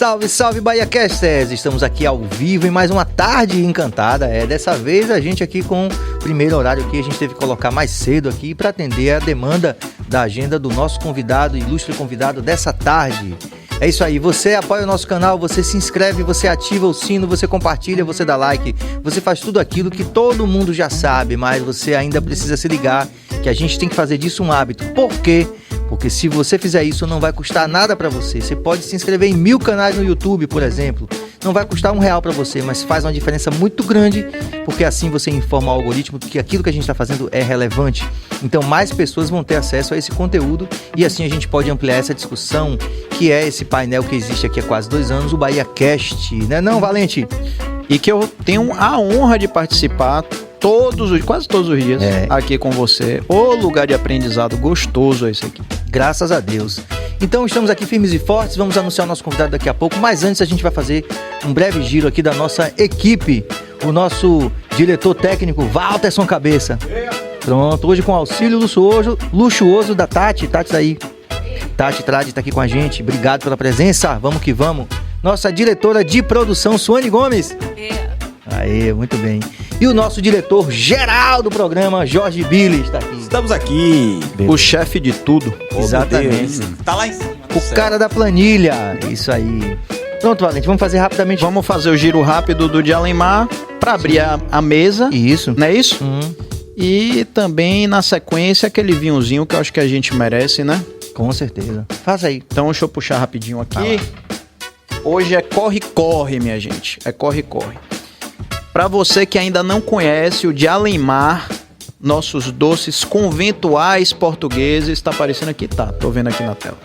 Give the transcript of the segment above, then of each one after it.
Salve, salve, BahiaCasters! Estamos aqui ao vivo em mais uma tarde encantada. Dessa vez a gente aqui com o primeiro horário aqui, a gente teve que colocar mais cedo aqui para atender a demanda da agenda do nosso convidado, ilustre convidado dessa tarde. É isso aí, você apoia o nosso canal, você se inscreve, você ativa o sino, você compartilha, você dá like, você faz tudo aquilo que todo mundo já sabe, mas você ainda precisa se ligar que a gente tem que fazer disso um hábito. Por quê? Porque se você fizer isso, não vai custar nada pra você. Você pode se inscrever em 1000 canais no YouTube, por exemplo. Não vai custar R$1 pra você, mas faz uma diferença muito grande, porque assim você informa o algoritmo que aquilo que a gente está fazendo é relevante. Então mais pessoas vão ter acesso a esse conteúdo e assim a gente pode ampliar essa discussão, que é esse painel que existe aqui há quase 2 anos, o BahiaCast, né não, Valente? E que eu tenho a honra de participar quase todos os dias aqui com você. O lugar de aprendizado gostoso é esse aqui. Graças a Deus. Então estamos aqui firmes e fortes, vamos anunciar o nosso convidado daqui a pouco, mas antes a gente vai fazer um breve giro aqui da nossa equipe, o nosso diretor técnico, Walterson Cabeça. Pronto, hoje com auxílio luxuoso da Tati. Tati tá aí. Tati Trade tá aqui com a gente, obrigado pela presença, vamos que vamos. Nossa diretora de produção, Suane Gomes. Aê, muito bem. E o nosso diretor geral do programa, Jorge Billy, está aqui. Estamos aqui. O chefe de tudo. Exatamente. Tá lá em cima. O cara da planilha. Isso aí. Pronto, Valente, vamos fazer rapidamente. Vamos fazer o giro rápido do de Alemar para abrir a mesa. Isso. Não é isso? E também, na sequência, aquele vinhozinho que eu acho que a gente merece, né? Com certeza. Faz aí. Então, deixa eu puxar rapidinho aqui. Hoje é corre-corre, minha gente. É corre-corre. Para você que ainda não conhece o de Alemar, nossos doces conventuais portugueses, está aparecendo aqui? Tá, tô vendo aqui na tela.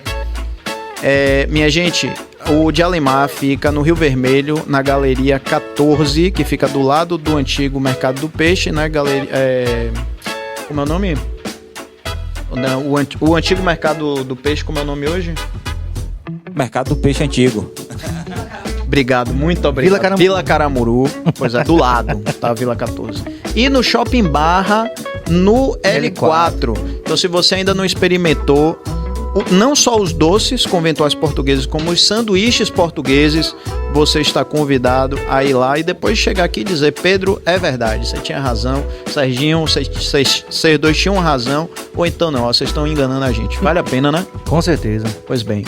Minha gente, o de Alemar fica no Rio Vermelho, na Galeria 14, que fica do lado do antigo Mercado do Peixe, né? Como é o nome? O antigo Mercado do Peixe, como é o nome hoje? Mercado do Peixe Antigo. Obrigado, muito obrigado. Vila Caramuru, pois é, do lado, tá? Vila 14. E no Shopping Barra, no L4. Então, se você ainda não experimentou, não só os doces conventuais portugueses, como os sanduíches portugueses, você está convidado a ir lá e depois chegar aqui e dizer: Pedro, é verdade, você tinha razão, Serginho, vocês dois tinham razão, ou então não, vocês estão enganando a gente. Vale a pena, né? Com certeza. Pois bem,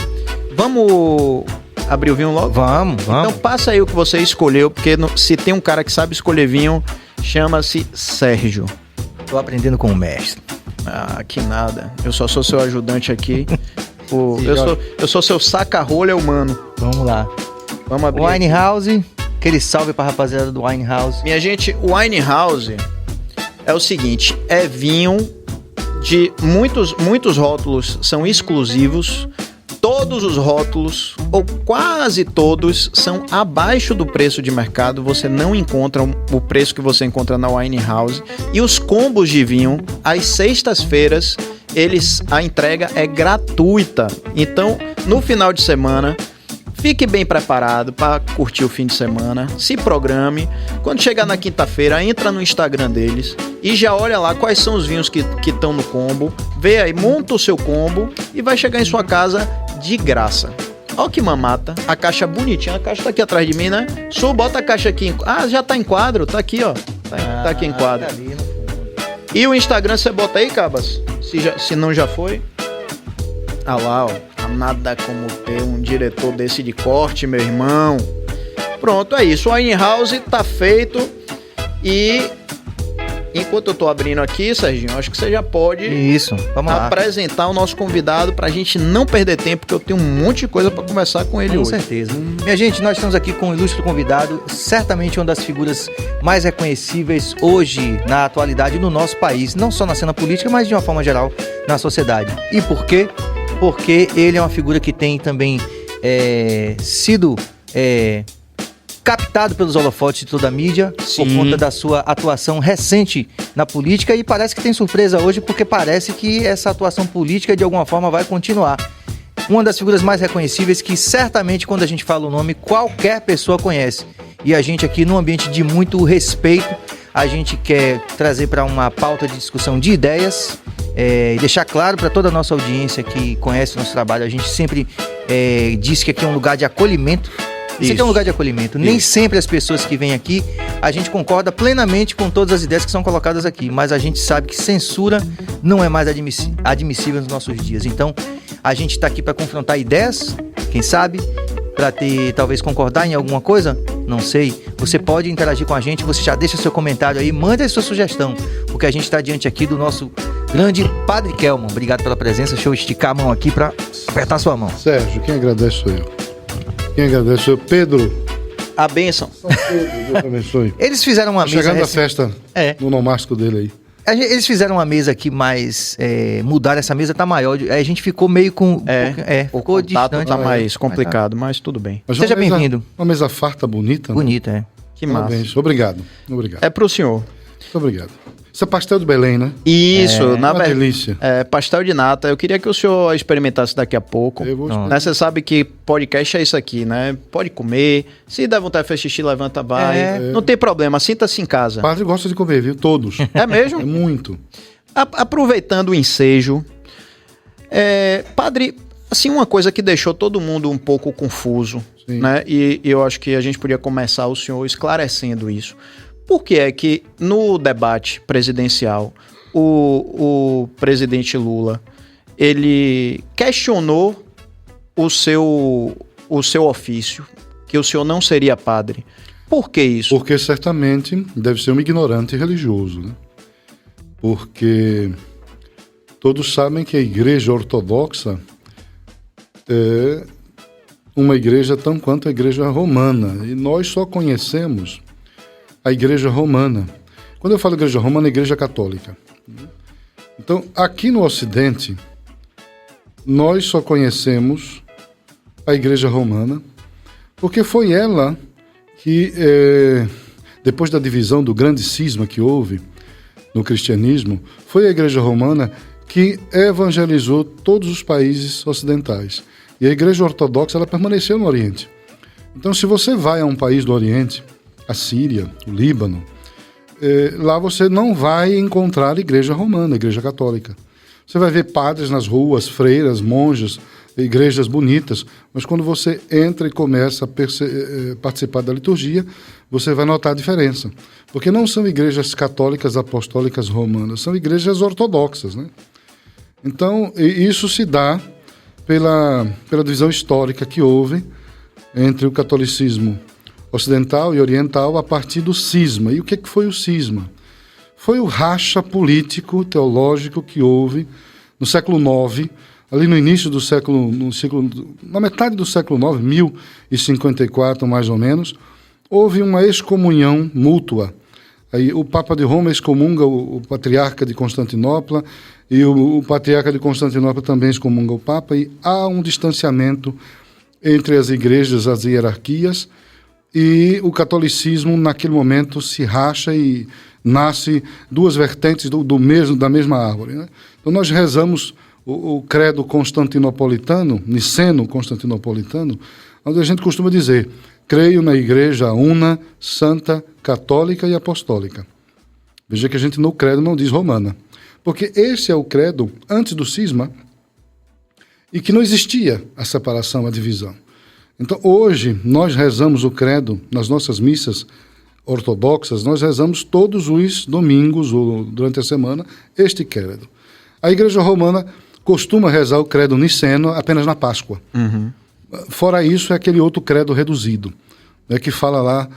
vamos abrir o vinho logo? Vamos. Então passa aí o que você escolheu, porque se tem um cara que sabe escolher vinho, chama-se Sérgio. Tô aprendendo com o mestre. Ah, que nada. Eu só sou seu ajudante aqui. Eu sou seu saca-rolha humano. Vamos lá. Vamos abrir. Winehouse, aquele salve pra rapaziada do Winehouse. Minha gente, o Winehouse é o seguinte, é vinho de muitos rótulos são exclusivos. Todos os rótulos, ou quase todos, são abaixo do preço de mercado. Você não encontra o preço que você encontra na Winehouse. E os combos de vinho, às sextas-feiras, a entrega é gratuita. Então, no final de semana, fique bem preparado para curtir o fim de semana. Se programe. Quando chegar na quinta-feira, entra no Instagram deles e já olha lá quais são os vinhos que estão no combo. Vê aí, monta o seu combo e vai chegar em sua casa de graça. Olha que mamata. A caixa bonitinha. A caixa tá aqui atrás de mim, né? Bota a caixa aqui. Já tá em quadro. Tá aqui, ó. Tá aqui em quadro. Tá ali no fundo. E o Instagram você bota aí, Cabas? Se não já foi. Ah lá, ó. Nada como ter um diretor desse de corte, meu irmão. Pronto, é isso. O Winehouse tá feito. E enquanto eu tô abrindo aqui, Serginho, acho que você já pode vamos apresentar o nosso convidado pra gente não perder tempo, porque eu tenho um monte de coisa pra conversar com ele hoje. Com certeza. Minha gente, nós estamos aqui com um ilustre convidado, certamente uma das figuras mais reconhecíveis hoje, na atualidade, no nosso país. Não só na cena política, mas de uma forma geral na sociedade. E por quê? Porque ele é uma figura que tem também sido captado pelos holofotes de toda a mídia. Sim. Por conta da sua atuação recente na política, e parece que tem surpresa hoje, porque parece que essa atuação política de alguma forma vai continuar. Uma das figuras mais reconhecíveis que certamente quando a gente fala o nome, qualquer pessoa conhece. E a gente aqui, num ambiente de muito respeito, a gente quer trazer para uma pauta de discussão de ideias e deixar claro para toda a nossa audiência que conhece o nosso trabalho, a gente sempre diz que aqui é um lugar de acolhimento. Isso aqui é um lugar de acolhimento. Nem sempre as pessoas que vêm aqui, a gente concorda plenamente com todas as ideias que são colocadas aqui, mas a gente sabe que censura não é mais admissível nos nossos dias. Então, a gente está aqui para confrontar ideias, quem sabe, para talvez concordar em alguma coisa, não sei. Você pode interagir com a gente, você já deixa seu comentário aí, manda a sua sugestão, porque a gente está diante aqui do nosso grande Padre Kelman. Obrigado pela presença, deixa eu esticar a mão aqui para apertar sua mão. Sérgio, quem agradece sou eu. Quem agradece sou eu. Pedro. A bênção. São Pedro, Deus abençoe. Eles fizeram uma mesa... Chegando a festa no nomástico dele aí. Eles fizeram uma mesa aqui, mas mudaram essa mesa, tá maior. A gente ficou meio com... O ficou contato distante. tá mais complicado, mas tudo bem. Mas Seja uma mesa- bem-vindo. Uma mesa farta, bonita. Né? Bonita, é. Que massa. Parabéns. Obrigado. Obrigado. É pro senhor. Muito obrigado. Isso é pastel de Belém, né? Isso, na Uma verdade. delícia. Pastel de nata. Eu queria que o senhor experimentasse daqui a pouco. Eu vou Não. Né, você sabe que podcast é isso aqui, né? Pode comer. Se der vontade de fazer xixi, levanta, vai. Não tem problema, sinta-se em O casa. padre gosta de comer, viu? Todos. É mesmo? É muito. Aproveitando o ensejo, padre, assim, uma coisa que deixou todo mundo um pouco confuso, Sim. né? E eu acho que a gente podia começar o senhor esclarecendo isso. Por que é que no debate presidencial o presidente Lula ele questionou o seu ofício, que o senhor não seria padre? Por que isso? Porque certamente deve ser um ignorante religioso, né? Porque todos sabem que a igreja ortodoxa é uma igreja tão quanto a igreja romana. E nós só conhecemos a igreja romana. Quando eu falo igreja romana, é a igreja católica. Então, aqui no Ocidente, nós só conhecemos a igreja romana, porque foi ela que, depois da divisão do grande cisma que houve no cristianismo, foi a igreja romana que evangelizou todos os países ocidentais. E a igreja ortodoxa, ela permaneceu no Oriente. Então, se você vai a um país do Oriente, a Síria, o Líbano, lá você não vai encontrar igreja romana, igreja católica. Você vai ver padres nas ruas, freiras, monjas, igrejas bonitas, mas quando você entra e começa a participar da liturgia, você vai notar a diferença. Porque não são igrejas católicas apostólicas romanas, são igrejas ortodoxas, né? Então, isso se dá pela divisão histórica que houve entre o catolicismo ocidental e oriental a partir do cisma. E o que foi o cisma? Foi o racha político, teológico que houve no século IX, ali no início do na metade do século IX, 1054 mais ou menos, houve uma excomunhão mútua. Aí o Papa de Roma excomunga o Patriarca de Constantinopla e o Patriarca de Constantinopla também excomunga o Papa, e há um distanciamento entre as igrejas, as hierarquias, e o catolicismo naquele momento se racha e nasce duas vertentes da mesma árvore, né? Então nós rezamos o credo constantinopolitano, niceno-constantinopolitano, onde a gente costuma dizer: creio na igreja una, santa, católica e apostólica. Veja que a gente no credo não diz romana, porque esse é o credo antes do cisma e que não existia a separação, a divisão. Então hoje nós rezamos o credo nas nossas missas ortodoxas, nós rezamos todos os domingos ou durante a semana este credo. A igreja romana costuma rezar o credo niceno apenas na Páscoa. Uhum. Fora isso, é aquele outro credo reduzido, né, que fala lá,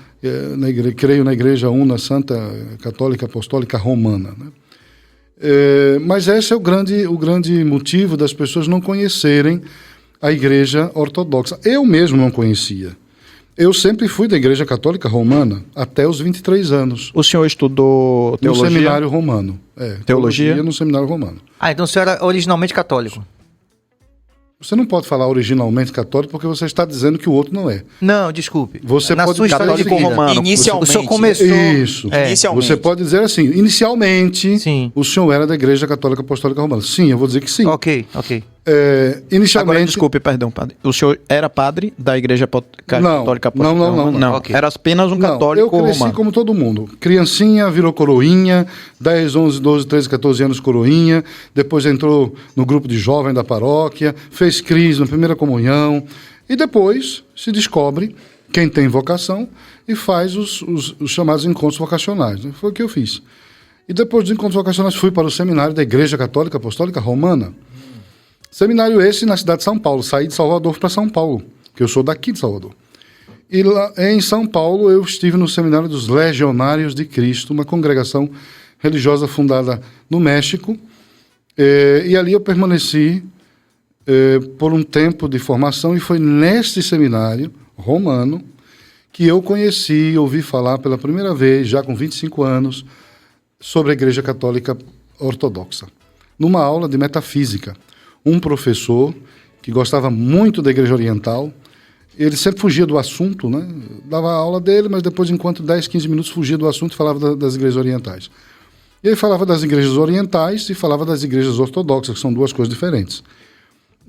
creio na igreja una, santa, católica, apostólica, romana. Né? Mas esse é o grande motivo das pessoas não conhecerem a igreja ortodoxa. Eu mesmo não conhecia. Eu sempre fui da igreja católica romana até os 23 anos. O senhor estudou teologia? No seminário romano. Teologia no seminário romano. Então o senhor era originalmente católico? Você não pode falar originalmente católico porque você está dizendo que o outro não é. Não, desculpe. Você Na pode sua história de católico vida. romano. Inicialmente. O senhor começou... Isso. Inicialmente. Você pode dizer assim, inicialmente, Sim. o senhor era da igreja católica apostólica romana. Sim, eu vou dizer que sim. Ok. Inicialmente... Agora, desculpe, perdão, padre. O senhor era padre da Igreja Católica Apostólica? Não. Okay. Era apenas um Não, católico eu cresci romano. como todo mundo. Criancinha, virou coroinha, 10, 11, 12, 13, 14 anos coroinha, depois entrou no grupo de jovem da paróquia, fez crisma, primeira comunhão, e depois se descobre quem tem vocação e faz os chamados encontros vocacionais. Foi o que eu fiz. E depois dos encontros vocacionais fui para o seminário da Igreja Católica Apostólica Romana. Seminário esse na cidade de São Paulo. Saí de Salvador para São Paulo, que eu sou daqui de Salvador. E lá em São Paulo eu estive no Seminário dos Legionários de Cristo, uma congregação religiosa fundada no México. E ali eu permaneci por um tempo de formação, e foi neste seminário romano que eu conheci e ouvi falar pela primeira vez, já com 25 anos, sobre a Igreja Católica Ortodoxa. Numa aula de metafísica, um professor que gostava muito da Igreja Oriental, ele sempre fugia do assunto, né? Dava a aula dele, mas depois, enquanto 10, 15 minutos, fugia do assunto e falava das igrejas orientais. E ele falava das igrejas orientais e falava das igrejas ortodoxas, que são duas coisas diferentes.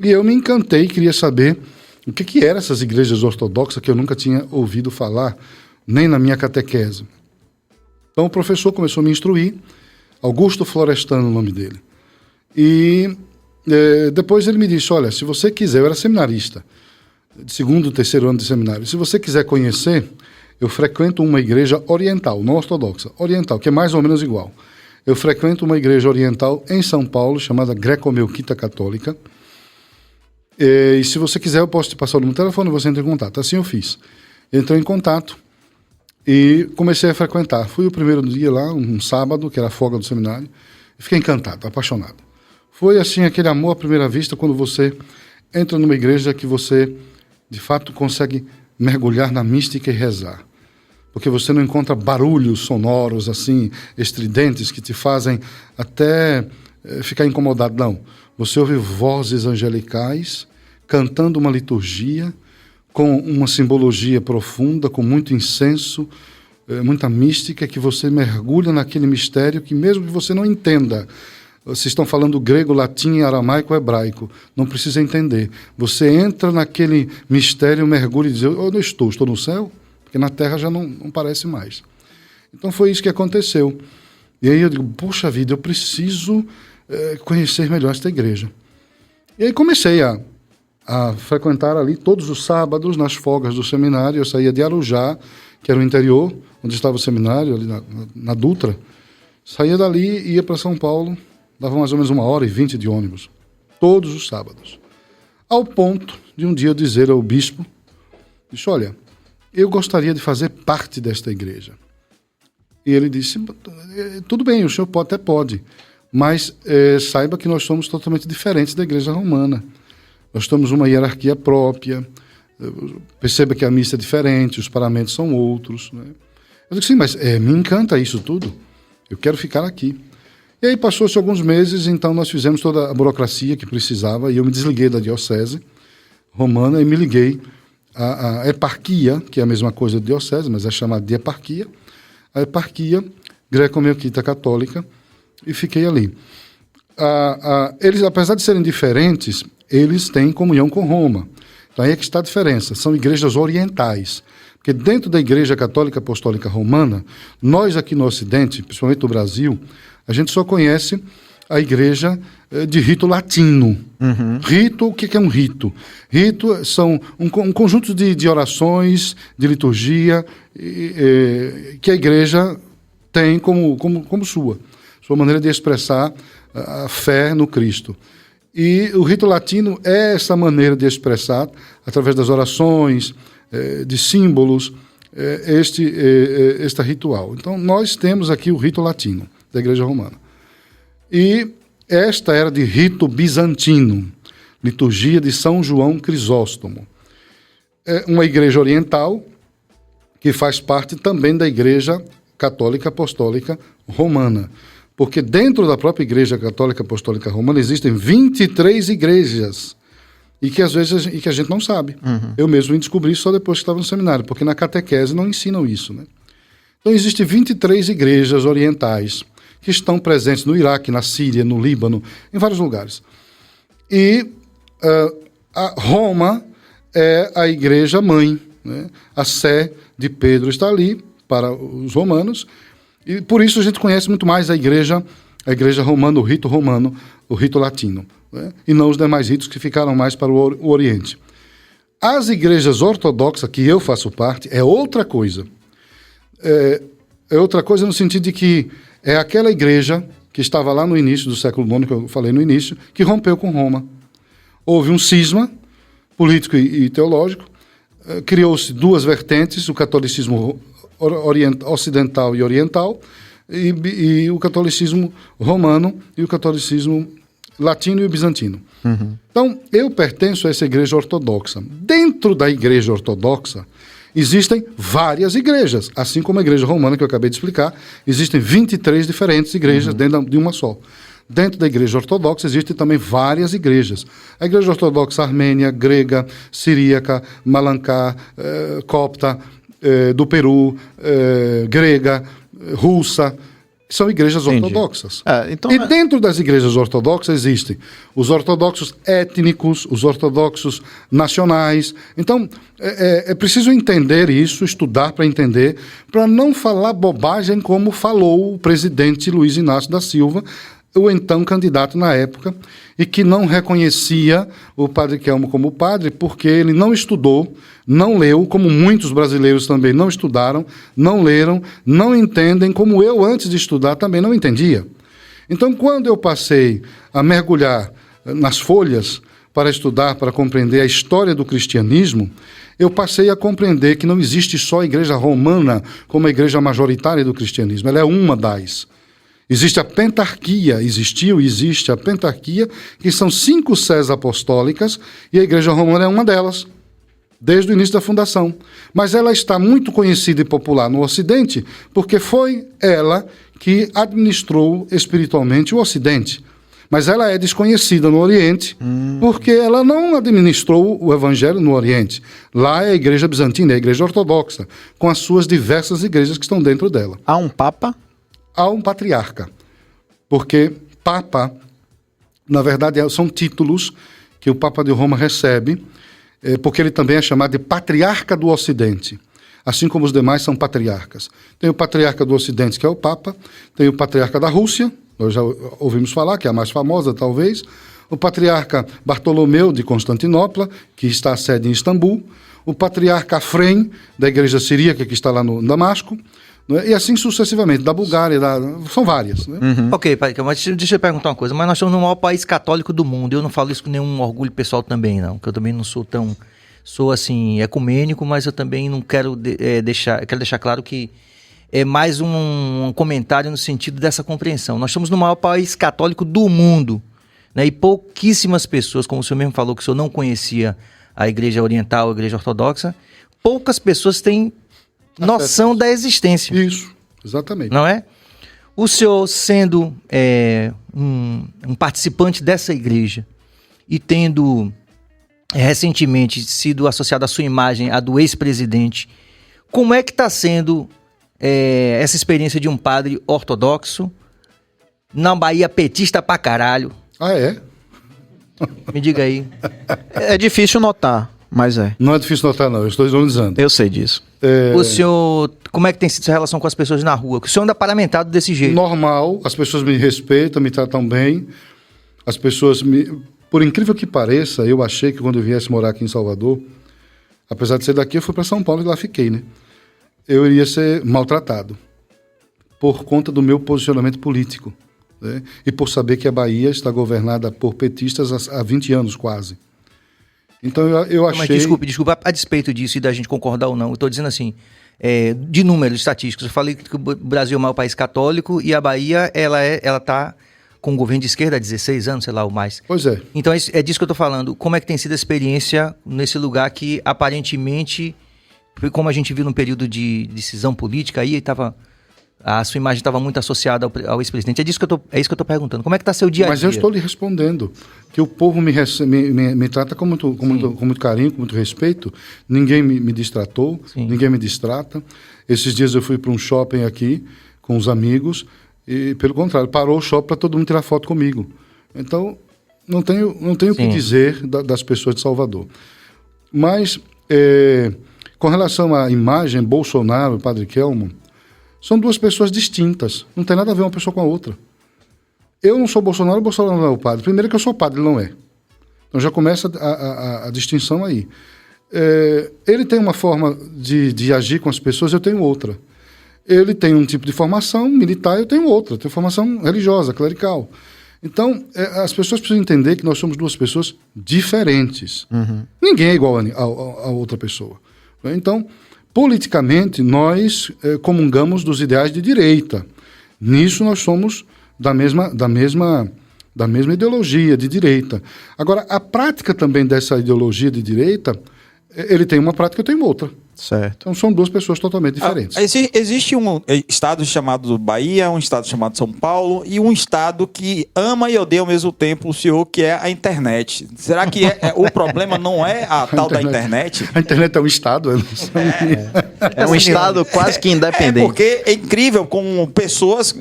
E eu me encantei e queria saber o que eram essas igrejas ortodoxas que eu nunca tinha ouvido falar, nem na minha catequese. Então o professor começou a me instruir, Augusto Florestano, o nome dele. E depois ele me disse, olha, se você quiser, eu era seminarista, de 2º, 3º ano de seminário, se você quiser conhecer, eu frequento uma igreja oriental, não ortodoxa, oriental, que é mais ou menos igual. Eu frequento uma igreja oriental em São Paulo, chamada Greco-Melquita Católica, e se você quiser, eu posso te passar o número do telefone e você entra em contato. Assim eu fiz. Entrei em contato e comecei a frequentar. Fui o primeiro dia lá, um sábado, que era a folga do seminário, e fiquei encantado, apaixonado. Foi assim, aquele amor à primeira vista, quando você entra numa igreja que você, de fato, consegue mergulhar na mística e rezar. Porque você não encontra barulhos sonoros, assim, estridentes, que te fazem até ficar incomodado, não. Você ouve vozes angelicais, cantando uma liturgia, com uma simbologia profunda, com muito incenso, muita mística, que você mergulha naquele mistério que, mesmo que você não entenda, vocês estão falando grego, latim, aramaico, hebraico, não precisa entender. Você entra naquele mistério, mergulha e diz, eu não estou no céu? Porque na terra já não parece mais. Então foi isso que aconteceu. E aí eu digo, poxa vida, eu preciso conhecer melhor esta igreja. E aí comecei a frequentar ali todos os sábados, nas folgas do seminário. Eu saía de Arujá, que era o interior, onde estava o seminário, ali na Dutra. Saía dali e ia para São Paulo, dava mais ou menos 1h20 de ônibus, todos os sábados. Ao ponto de um dia eu dizer ao bispo, disse, olha, eu gostaria de fazer parte desta igreja. E ele disse, tudo bem, o senhor até pode, mas saiba que nós somos totalmente diferentes da igreja romana. Nós temos uma hierarquia própria, perceba que a missa é diferente, os paramentos são outros. Né? Eu disse, sim, mas me encanta isso tudo, eu quero ficar aqui. E aí passou-se alguns meses, então nós fizemos toda a burocracia que precisava, e eu me desliguei da diocese romana e me liguei à eparquia, que é a mesma coisa de diocese, mas é chamada de eparquia, a eparquia greco-melquita católica, e fiquei ali. Eles, apesar de serem diferentes, eles têm comunhão com Roma. Então aí é que está a diferença, são igrejas orientais. Porque dentro da Igreja Católica Apostólica Romana, nós aqui no Ocidente, principalmente no Brasil, a gente só conhece a igreja de rito latino. Uhum. Rito, o que é um rito? Rito são um conjunto de orações, de liturgia, que a igreja tem como sua maneira de expressar a fé no Cristo. E o rito latino é essa maneira de expressar, através das orações, de símbolos, este ritual. Então, nós temos aqui o rito latino da Igreja Romana. E esta era de rito bizantino, liturgia de São João Crisóstomo. É uma igreja oriental que faz parte também da Igreja Católica Apostólica Romana. Porque dentro da própria Igreja Católica Apostólica Romana existem 23 igrejas, e que às vezes que a gente não sabe. Uhum. Eu mesmo descobri só depois que estava no seminário, porque na catequese não ensinam isso. Né? Então existem 23 igrejas orientais que estão presentes no Iraque, na Síria, no Líbano, em vários lugares. E Roma é a igreja mãe, né? A sé de Pedro está ali para os romanos, e por isso a gente conhece muito mais a igreja romana, o rito latino, né? E não os demais ritos que ficaram mais para o Oriente. As igrejas ortodoxas, que eu faço parte, é outra coisa. É outra coisa no sentido de que é aquela igreja que estava lá no início do século IX, que eu falei no início, que rompeu com Roma. Houve um cisma político e teológico, criou-se duas vertentes, o catolicismo ocidental e oriental, e o catolicismo romano e o catolicismo latino e bizantino. Então, eu pertenço a essa igreja ortodoxa. Dentro da igreja ortodoxa, existem várias igrejas, assim como a igreja romana, que eu acabei de explicar, existem 23 diferentes igrejas dentro de uma só. Dentro da igreja ortodoxa existem também várias igrejas. A igreja ortodoxa armênia, grega, siríaca, malancá, copta, do Peru, grega, russa, são igrejas ortodoxas. E dentro das igrejas ortodoxas existem os ortodoxos étnicos, os ortodoxos nacionais. Então, é preciso entender isso, estudar para entender, para não falar bobagem como falou o presidente Luiz Inácio da Silva, o então candidato na época, e que não reconhecia o padre Kelmo como padre, porque ele não estudou, não leu, como muitos brasileiros também não estudaram, não leram, não entendem, como eu, antes de estudar, também não entendia. Então, quando eu passei a mergulhar nas folhas para estudar, para compreender a história do cristianismo, eu passei a compreender que não existe só a igreja romana como a igreja majoritária do cristianismo, ela é uma das. Existe a pentarquia, existiu e existe a pentarquia, que são 5 sés apostólicas, e a Igreja Romana é uma delas, desde o início da fundação. Mas ela está muito conhecida e popular no Ocidente, porque foi ela que administrou espiritualmente o Ocidente. Mas ela é desconhecida no Oriente, porque ela não administrou o Evangelho no Oriente. Lá é a Igreja Bizantina, é a Igreja Ortodoxa, com as suas diversas igrejas que estão dentro dela. Há um Papa? Há um patriarca, porque Papa, na verdade, são títulos que o Papa de Roma recebe, porque ele também é chamado de Patriarca do Ocidente, assim como os demais são patriarcas. Tem o Patriarca do Ocidente, que é o Papa, tem o Patriarca da Rússia, nós já ouvimos falar, que é a mais famosa, talvez, o Patriarca Bartolomeu de Constantinopla, que está a sede em Istambul, o Patriarca Afrem, da Igreja Siríaca, que está lá no Damasco, e assim sucessivamente, da Bulgária, são várias. Né? Ok, mas deixa eu perguntar uma coisa, mas nós estamos no maior país católico do mundo, eu não falo isso com nenhum orgulho pessoal também, não, que eu também não sou tão, sou assim, ecumênico, mas eu também não quero quero deixar claro que é mais um comentário no sentido dessa compreensão. Nós estamos no maior país católico do mundo, né? E pouquíssimas pessoas, como o senhor mesmo falou, que o senhor não conhecia a igreja oriental, a igreja ortodoxa, poucas pessoas têm noção da existência. Isso, exatamente. Não é? O senhor sendo um participante dessa igreja e tendo recentemente sido associado à sua imagem, a do ex-presidente, como é que está sendo essa experiência de um padre ortodoxo na Bahia petista pra caralho? Ah, é? Me diga aí. É difícil notar, mas é. Não é difícil notar, não. Eu estou ironizando. Eu sei disso. O senhor, como é que tem sido sua relação com as pessoas na rua? O senhor anda paramentado desse jeito. Normal, as pessoas me respeitam, me tratam bem. As pessoas Por incrível que pareça, eu achei que quando eu viesse morar aqui em Salvador, apesar de ser daqui, eu fui para São Paulo e lá fiquei, né? Eu iria ser maltratado por conta do meu posicionamento político, né? E por saber que a Bahia está governada por petistas há 20 anos quase. Então eu achei... Mas desculpa, a despeito disso e da gente concordar ou não, eu estou dizendo assim, de números estatísticos, eu falei que o Brasil é o maior país católico e a Bahia, ela está com um governo de esquerda há 16 anos, sei lá, ou mais. Pois é. Então é disso que eu estou falando. Como é que tem sido a experiência nesse lugar que aparentemente, como a gente viu num período de decisão política, aí a sua imagem estava muito associada ao ex-presidente. É isso que eu estou perguntando. Como é que está seu dia a dia? Mas eu estou lhe respondendo que o povo me trata com muito carinho, com muito respeito. Ninguém me distratou, ninguém me distrata. Esses dias eu fui para um shopping aqui com os amigos e, pelo contrário, parou o shopping para todo mundo tirar foto comigo. Então, não tenho o que dizer das pessoas de Salvador. Mas, com relação à imagem, Bolsonaro e Padre Kelmo, são duas pessoas distintas. Não tem nada a ver uma pessoa com a outra. Eu não sou Bolsonaro, o Bolsonaro não é o padre. Primeiro que eu sou padre, ele não é. Então já começa a distinção aí. Ele tem uma forma de agir com as pessoas, eu tenho outra. Ele tem um tipo de formação militar, eu tenho outra. Eu tenho formação religiosa, clerical. Então, as pessoas precisam entender que nós somos duas pessoas diferentes. Uhum. Ninguém é igual a outra pessoa. Então, politicamente, nós comungamos dos ideais de direita. Nisso nós somos da mesma ideologia de direita. Agora, a prática também dessa ideologia de direita, ele tem uma prática, eu tenho outra. Certo. Então são duas pessoas totalmente diferentes. Existe um estado chamado Bahia, um estado chamado São Paulo e um estado que ama e odeia ao mesmo tempo o senhor, que é a internet. Será que o problema não é a tal da internet? A internet é um estado? É um estado quase que independente. Porque é incrível como pessoas,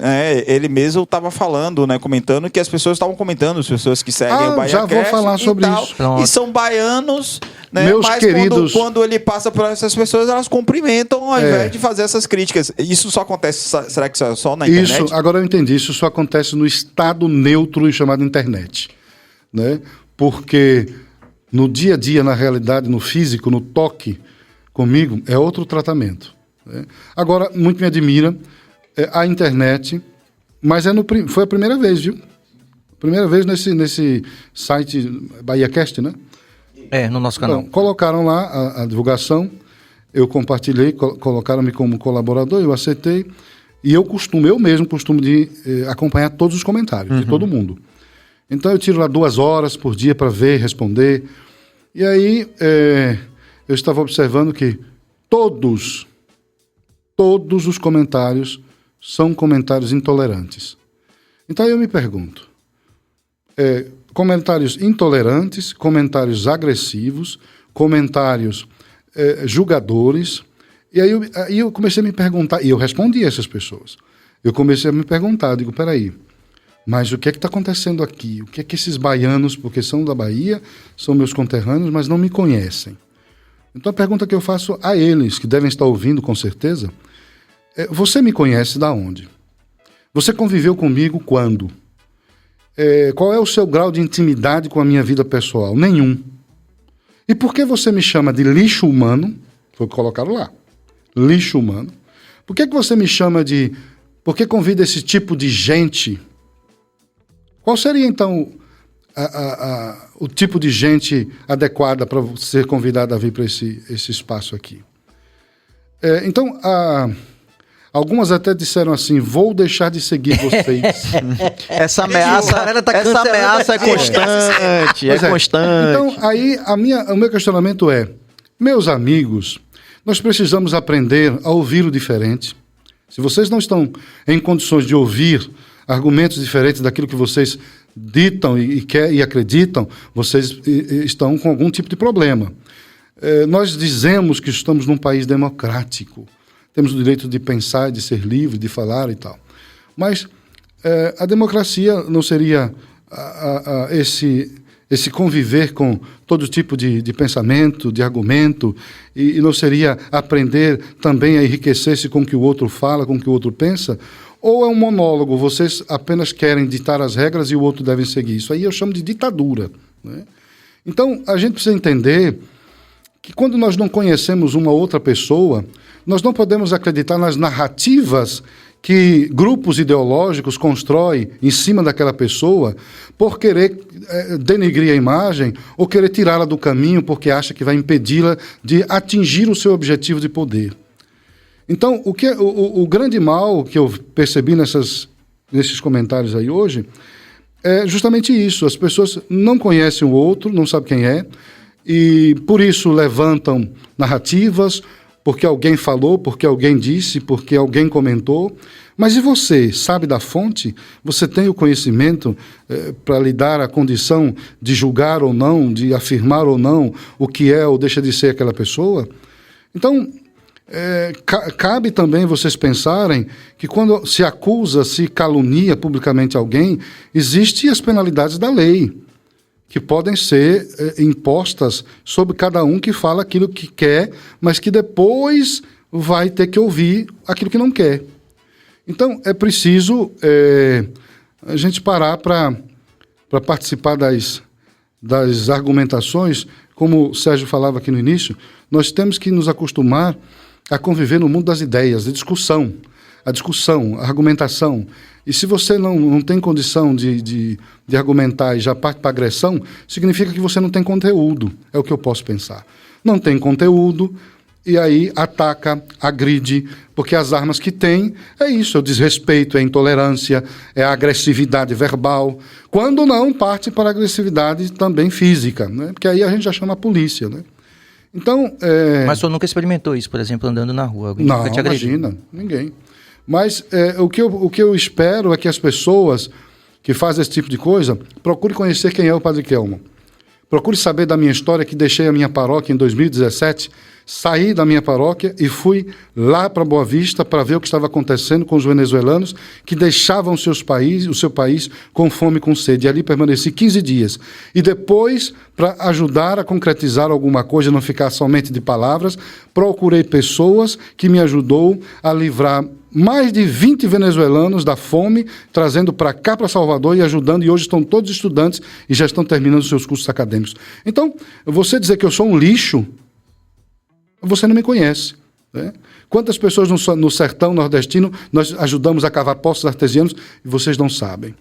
ele mesmo estava falando, né, comentando que as pessoas estavam comentando, as pessoas que seguem o Bahia já vou falar sobre isso. E são baianos, né, meus mas queridos... quando ele passa por essas pessoas, elas cumprimentam ao invés de fazer essas críticas. Isso só acontece, será que isso é só na internet? Isso, agora eu entendi, isso só acontece no estado neutro chamado internet, né? Porque no dia a dia, na realidade, no físico, no toque, comigo, é outro tratamento, né? Agora, muito me admira a internet, mas foi a primeira vez, viu? Primeira vez nesse site BahiaCast, né? No nosso canal. Então, colocaram lá a divulgação, eu compartilhei, colocaram-me como colaborador, eu aceitei, e eu mesmo costumo de acompanhar todos os comentários, de todo mundo. Então eu tiro lá 2 horas por dia para ver, responder, e aí eu estava observando que todos os comentários são comentários intolerantes. Então eu me pergunto, comentários intolerantes, comentários agressivos, comentários julgadores, e aí eu comecei a me perguntar, e eu respondi a essas pessoas. Eu comecei a me perguntar, digo, peraí, mas o que é que está acontecendo aqui? O que é que esses baianos, porque são da Bahia, são meus conterrâneos, mas não me conhecem? Então a pergunta que eu faço a eles, que devem estar ouvindo com certeza, você me conhece da onde? Você conviveu comigo quando? Qual é o seu grau de intimidade com a minha vida pessoal? Nenhum. E por que você me chama de lixo humano? Foi o que colocaram lá. Lixo humano. Por que você me chama de... Por que convida esse tipo de gente? Qual seria, então, o tipo de gente adequada para ser convidada a vir para esse espaço aqui? Então, algumas até disseram assim, vou deixar de seguir vocês. Essa ameaça é constante, constante. Então, aí o meu questionamento é, meus amigos, nós precisamos aprender a ouvir o diferente. Se vocês não estão em condições de ouvir argumentos diferentes daquilo que vocês ditam e acreditam, vocês estão com algum tipo de problema. Nós dizemos que estamos num país democrático. Temos o direito de pensar, de ser livre, de falar e tal. Mas a democracia não seria esse conviver com todo tipo de pensamento, de argumento, e não seria aprender também a enriquecer-se com o que o outro fala, com o que o outro pensa? Ou é um monólogo, vocês apenas querem ditar as regras e o outro deve seguir? Isso aí eu chamo de ditadura, né? Então, a gente precisa entender que quando nós não conhecemos uma outra pessoa, nós não podemos acreditar nas narrativas que grupos ideológicos constroem em cima daquela pessoa por querer denegrir a imagem ou querer tirá-la do caminho porque acha que vai impedi-la de atingir o seu objetivo de poder. Então, o grande mal que eu percebi nesses comentários aí hoje é justamente isso. As pessoas não conhecem o outro, não sabem quem é, e por isso levantam narrativas, porque alguém falou, porque alguém disse, porque alguém comentou. Mas e você? Sabe da fonte? Você tem o conhecimento para lhe dar a condição de julgar ou não, de afirmar ou não o que é ou deixa de ser aquela pessoa? Então, cabe também vocês pensarem que quando se acusa, se calunia publicamente alguém, existem as penalidades da lei. que podem ser impostas sobre cada um que fala aquilo que quer, mas que depois vai ter que ouvir aquilo que não quer. Então, é preciso a gente parar para participar das argumentações. Como o Sérgio falava aqui no início, nós temos que nos acostumar a conviver no mundo das ideias, a discussão, a argumentação. E se você não tem condição de argumentar e já parte para agressão, significa que você não tem conteúdo, é o que eu posso pensar. Não tem conteúdo, e aí ataca, agride, porque as armas que tem é isso, é o desrespeito, é a intolerância, é a agressividade verbal. Quando não, parte para a agressividade também física, né? Porque aí a gente já chama a polícia, né? Então, Mas o senhor nunca experimentou isso, por exemplo, andando na rua? Alguém não, nunca te agrediu? imagina, ninguém. Mas o que eu espero é que as pessoas que fazem esse tipo de coisa procurem conhecer quem é o Padre Kelmo. Procure saber da minha história, que deixei a minha paróquia em 2017, saí da minha paróquia e fui lá para Boa Vista para ver o que estava acontecendo com os venezuelanos que deixavam o seu país com fome e com sede. E ali permaneci 15 dias. E depois, para ajudar a concretizar alguma coisa, não ficar somente de palavras, procurei pessoas que me ajudou a livrar mais de 20 venezuelanos da fome, trazendo para cá, para Salvador e ajudando, e hoje estão todos estudantes e já estão terminando seus cursos acadêmicos. Então, você dizer que eu sou um lixo, você não me conhece, né? Quantas pessoas no sertão nordestino nós ajudamos a cavar poços artesianos e vocês não sabem.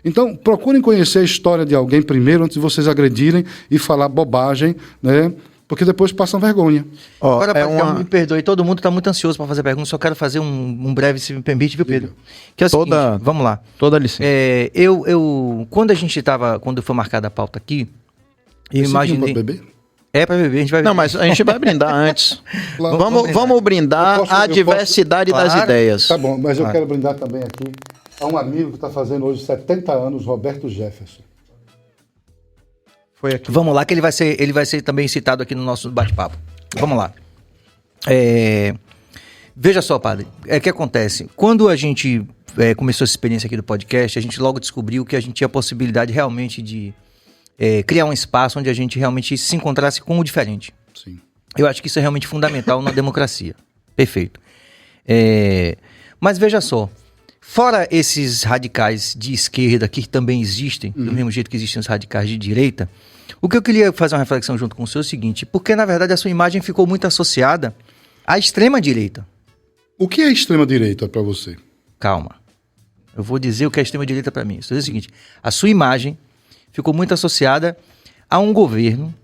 Então, procurem conhecer a história de alguém primeiro, antes de vocês agredirem e falar bobagem, né? Porque depois passam vergonha. Agora, me perdoe, todo mundo está muito ansioso para fazer pergunta, só quero fazer um breve, se me permite, viu, Pedro? Que é o seguinte, vamos lá. Toda licença. Quando foi marcada a pauta aqui, eu Esse imaginei... para beber? É para beber, a gente vai beber. Não, mas a gente vai brindar antes. Claro. Vamos brindar a diversidade das Claro. ideias. Tá bom, mas eu quero brindar também aqui a um amigo que está fazendo hoje 70 anos, Roberto Jefferson. Foi aqui. Vamos lá, que ele vai ser também citado aqui no nosso bate-papo. Vamos lá. Veja só, padre, o que acontece? Quando a gente começou essa experiência aqui do podcast, a gente logo descobriu que a gente tinha a possibilidade realmente de criar um espaço onde a gente realmente se encontrasse com o diferente. Sim. Eu acho que isso é realmente fundamental na democracia. Perfeito. Mas veja só, fora esses radicais de esquerda que também existem, do mesmo jeito que existem os radicais de direita, o que eu queria fazer uma reflexão junto com o senhor é o seguinte, porque na verdade a sua imagem ficou muito associada à extrema-direita. O que é extrema-direita para você? Calma. Eu vou dizer o que é extrema-direita para mim. Isso é o seguinte, a sua imagem ficou muito associada a um governo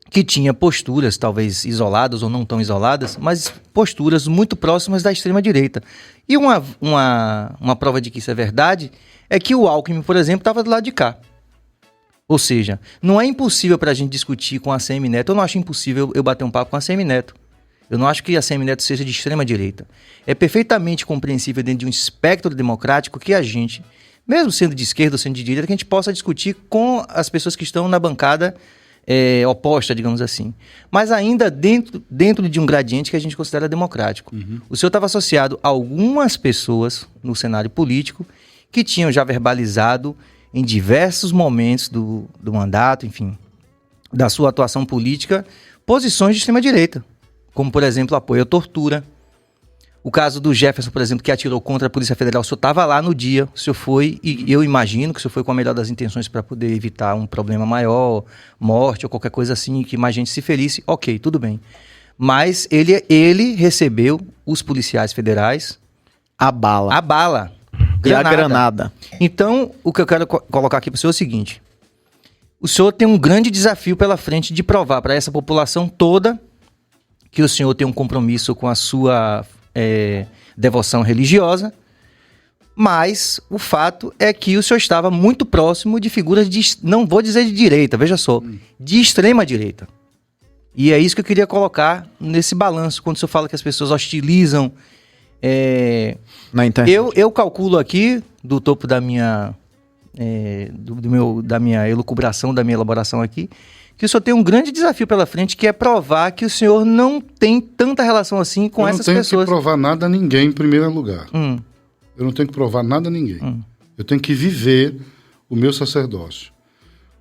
que tinha posturas, talvez isoladas ou não tão isoladas, mas posturas muito próximas da extrema-direita. E uma prova de que isso é verdade é que o Alckmin, por exemplo, estava do lado de cá. Ou seja, não é impossível para a gente discutir com a ACM Neto. Eu não acho impossível eu bater um papo com a ACM Neto. Eu não acho que a ACM Neto seja de extrema-direita. É perfeitamente compreensível dentro de um espectro democrático que a gente, mesmo sendo de esquerda ou sendo de direita, que a gente possa discutir com as pessoas que estão na bancada oposta, digamos assim. Mas ainda dentro de um gradiente que a gente considera democrático. Uhum. O senhor estava associado a algumas pessoas no cenário político que tinham já verbalizado em diversos momentos do mandato, enfim, da sua atuação política, posições de extrema-direita, como, por exemplo, apoio à tortura. O caso do Jefferson, por exemplo, que atirou contra a Polícia Federal, o senhor estava lá no dia, o senhor foi, e eu imagino que o senhor foi com a melhor das intenções para poder evitar um problema maior, morte ou qualquer coisa assim, que mais gente se ferisse, ok, tudo bem. Mas ele recebeu os policiais federais... A bala. Granada. E a granada. Então, o que eu quero colocar aqui para o senhor é o seguinte. O senhor tem um grande desafio pela frente de provar para essa população toda que o senhor tem um compromisso com a sua devoção religiosa, mas o fato é que o senhor estava muito próximo de figuras não vou dizer de direita, veja só, de extrema direita. E é isso que eu queria colocar nesse balanço, quando o senhor fala que as pessoas hostilizam... Na internet. Eu calculo aqui, do topo da minha da minha elucubração, da minha elaboração aqui, que o senhor tem um grande desafio pela frente, que é provar que o senhor não tem tanta relação assim com essas pessoas. Eu não tenho que provar nada a ninguém em primeiro lugar. Eu não tenho que provar nada a ninguém. Eu tenho que viver o meu sacerdócio.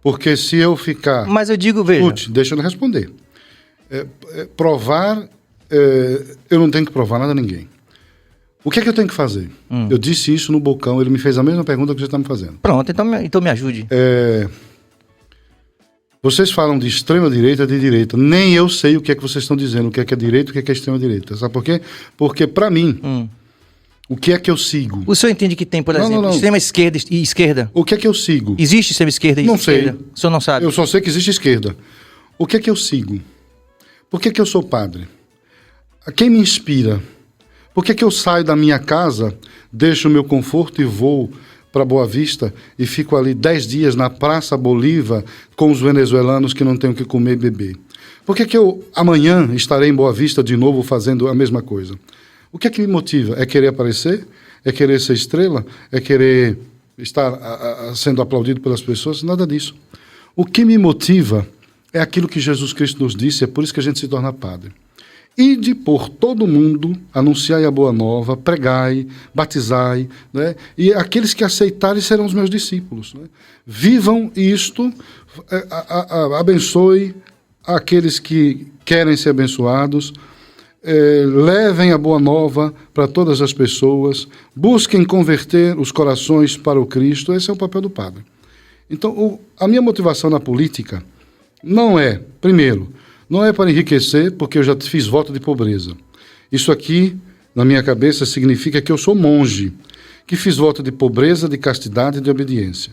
Porque se eu ficar... Mas eu digo, veja... Escute, deixa eu responder. Provar... eu não tenho que provar nada a ninguém. O que é que eu tenho que fazer? Eu disse isso no Bocão, ele me fez a mesma pergunta que você está me fazendo. Pronto, então me ajude. Vocês falam de extrema-direita, de direita. Nem eu sei o que é que vocês estão dizendo, o que é direita, o que é extrema-direita. Sabe por quê? Porque, para mim, o que é que eu sigo? O senhor entende que tem, por exemplo, extrema-esquerda e esquerda? O que é que eu sigo? Existe extrema-esquerda e Não esquerda? sei. O senhor não sabe? Eu só sei que existe esquerda. O que é que eu sigo? Por que é que eu sou padre? Quem me inspira? Por que é que eu saio da minha casa, deixo o meu conforto e vou para Boa Vista e fico ali 10 dias na Praça Bolívar com os venezuelanos que não têm o que comer e beber? Por que eu amanhã estarei em Boa Vista de novo fazendo a mesma coisa? O que é que me motiva? É querer aparecer? É querer ser estrela? É querer estar sendo aplaudido pelas pessoas? Nada disso. O que me motiva é aquilo que Jesus Cristo nos disse, é por isso que a gente se torna padre. Ide por todo mundo, anunciai a boa nova, pregai, batizai, né? E aqueles que aceitarem serão os meus discípulos. Né? Vivam isto, abençoe aqueles que querem ser abençoados, levem a boa nova para todas as pessoas, busquem converter os corações para o Cristo. Esse é o papel do padre. Então, a minha motivação na política não é, primeiro, não é para enriquecer, porque eu já fiz voto de pobreza. Isso aqui, na minha cabeça, significa que eu sou monge, que fiz voto de pobreza, de castidade e de obediência.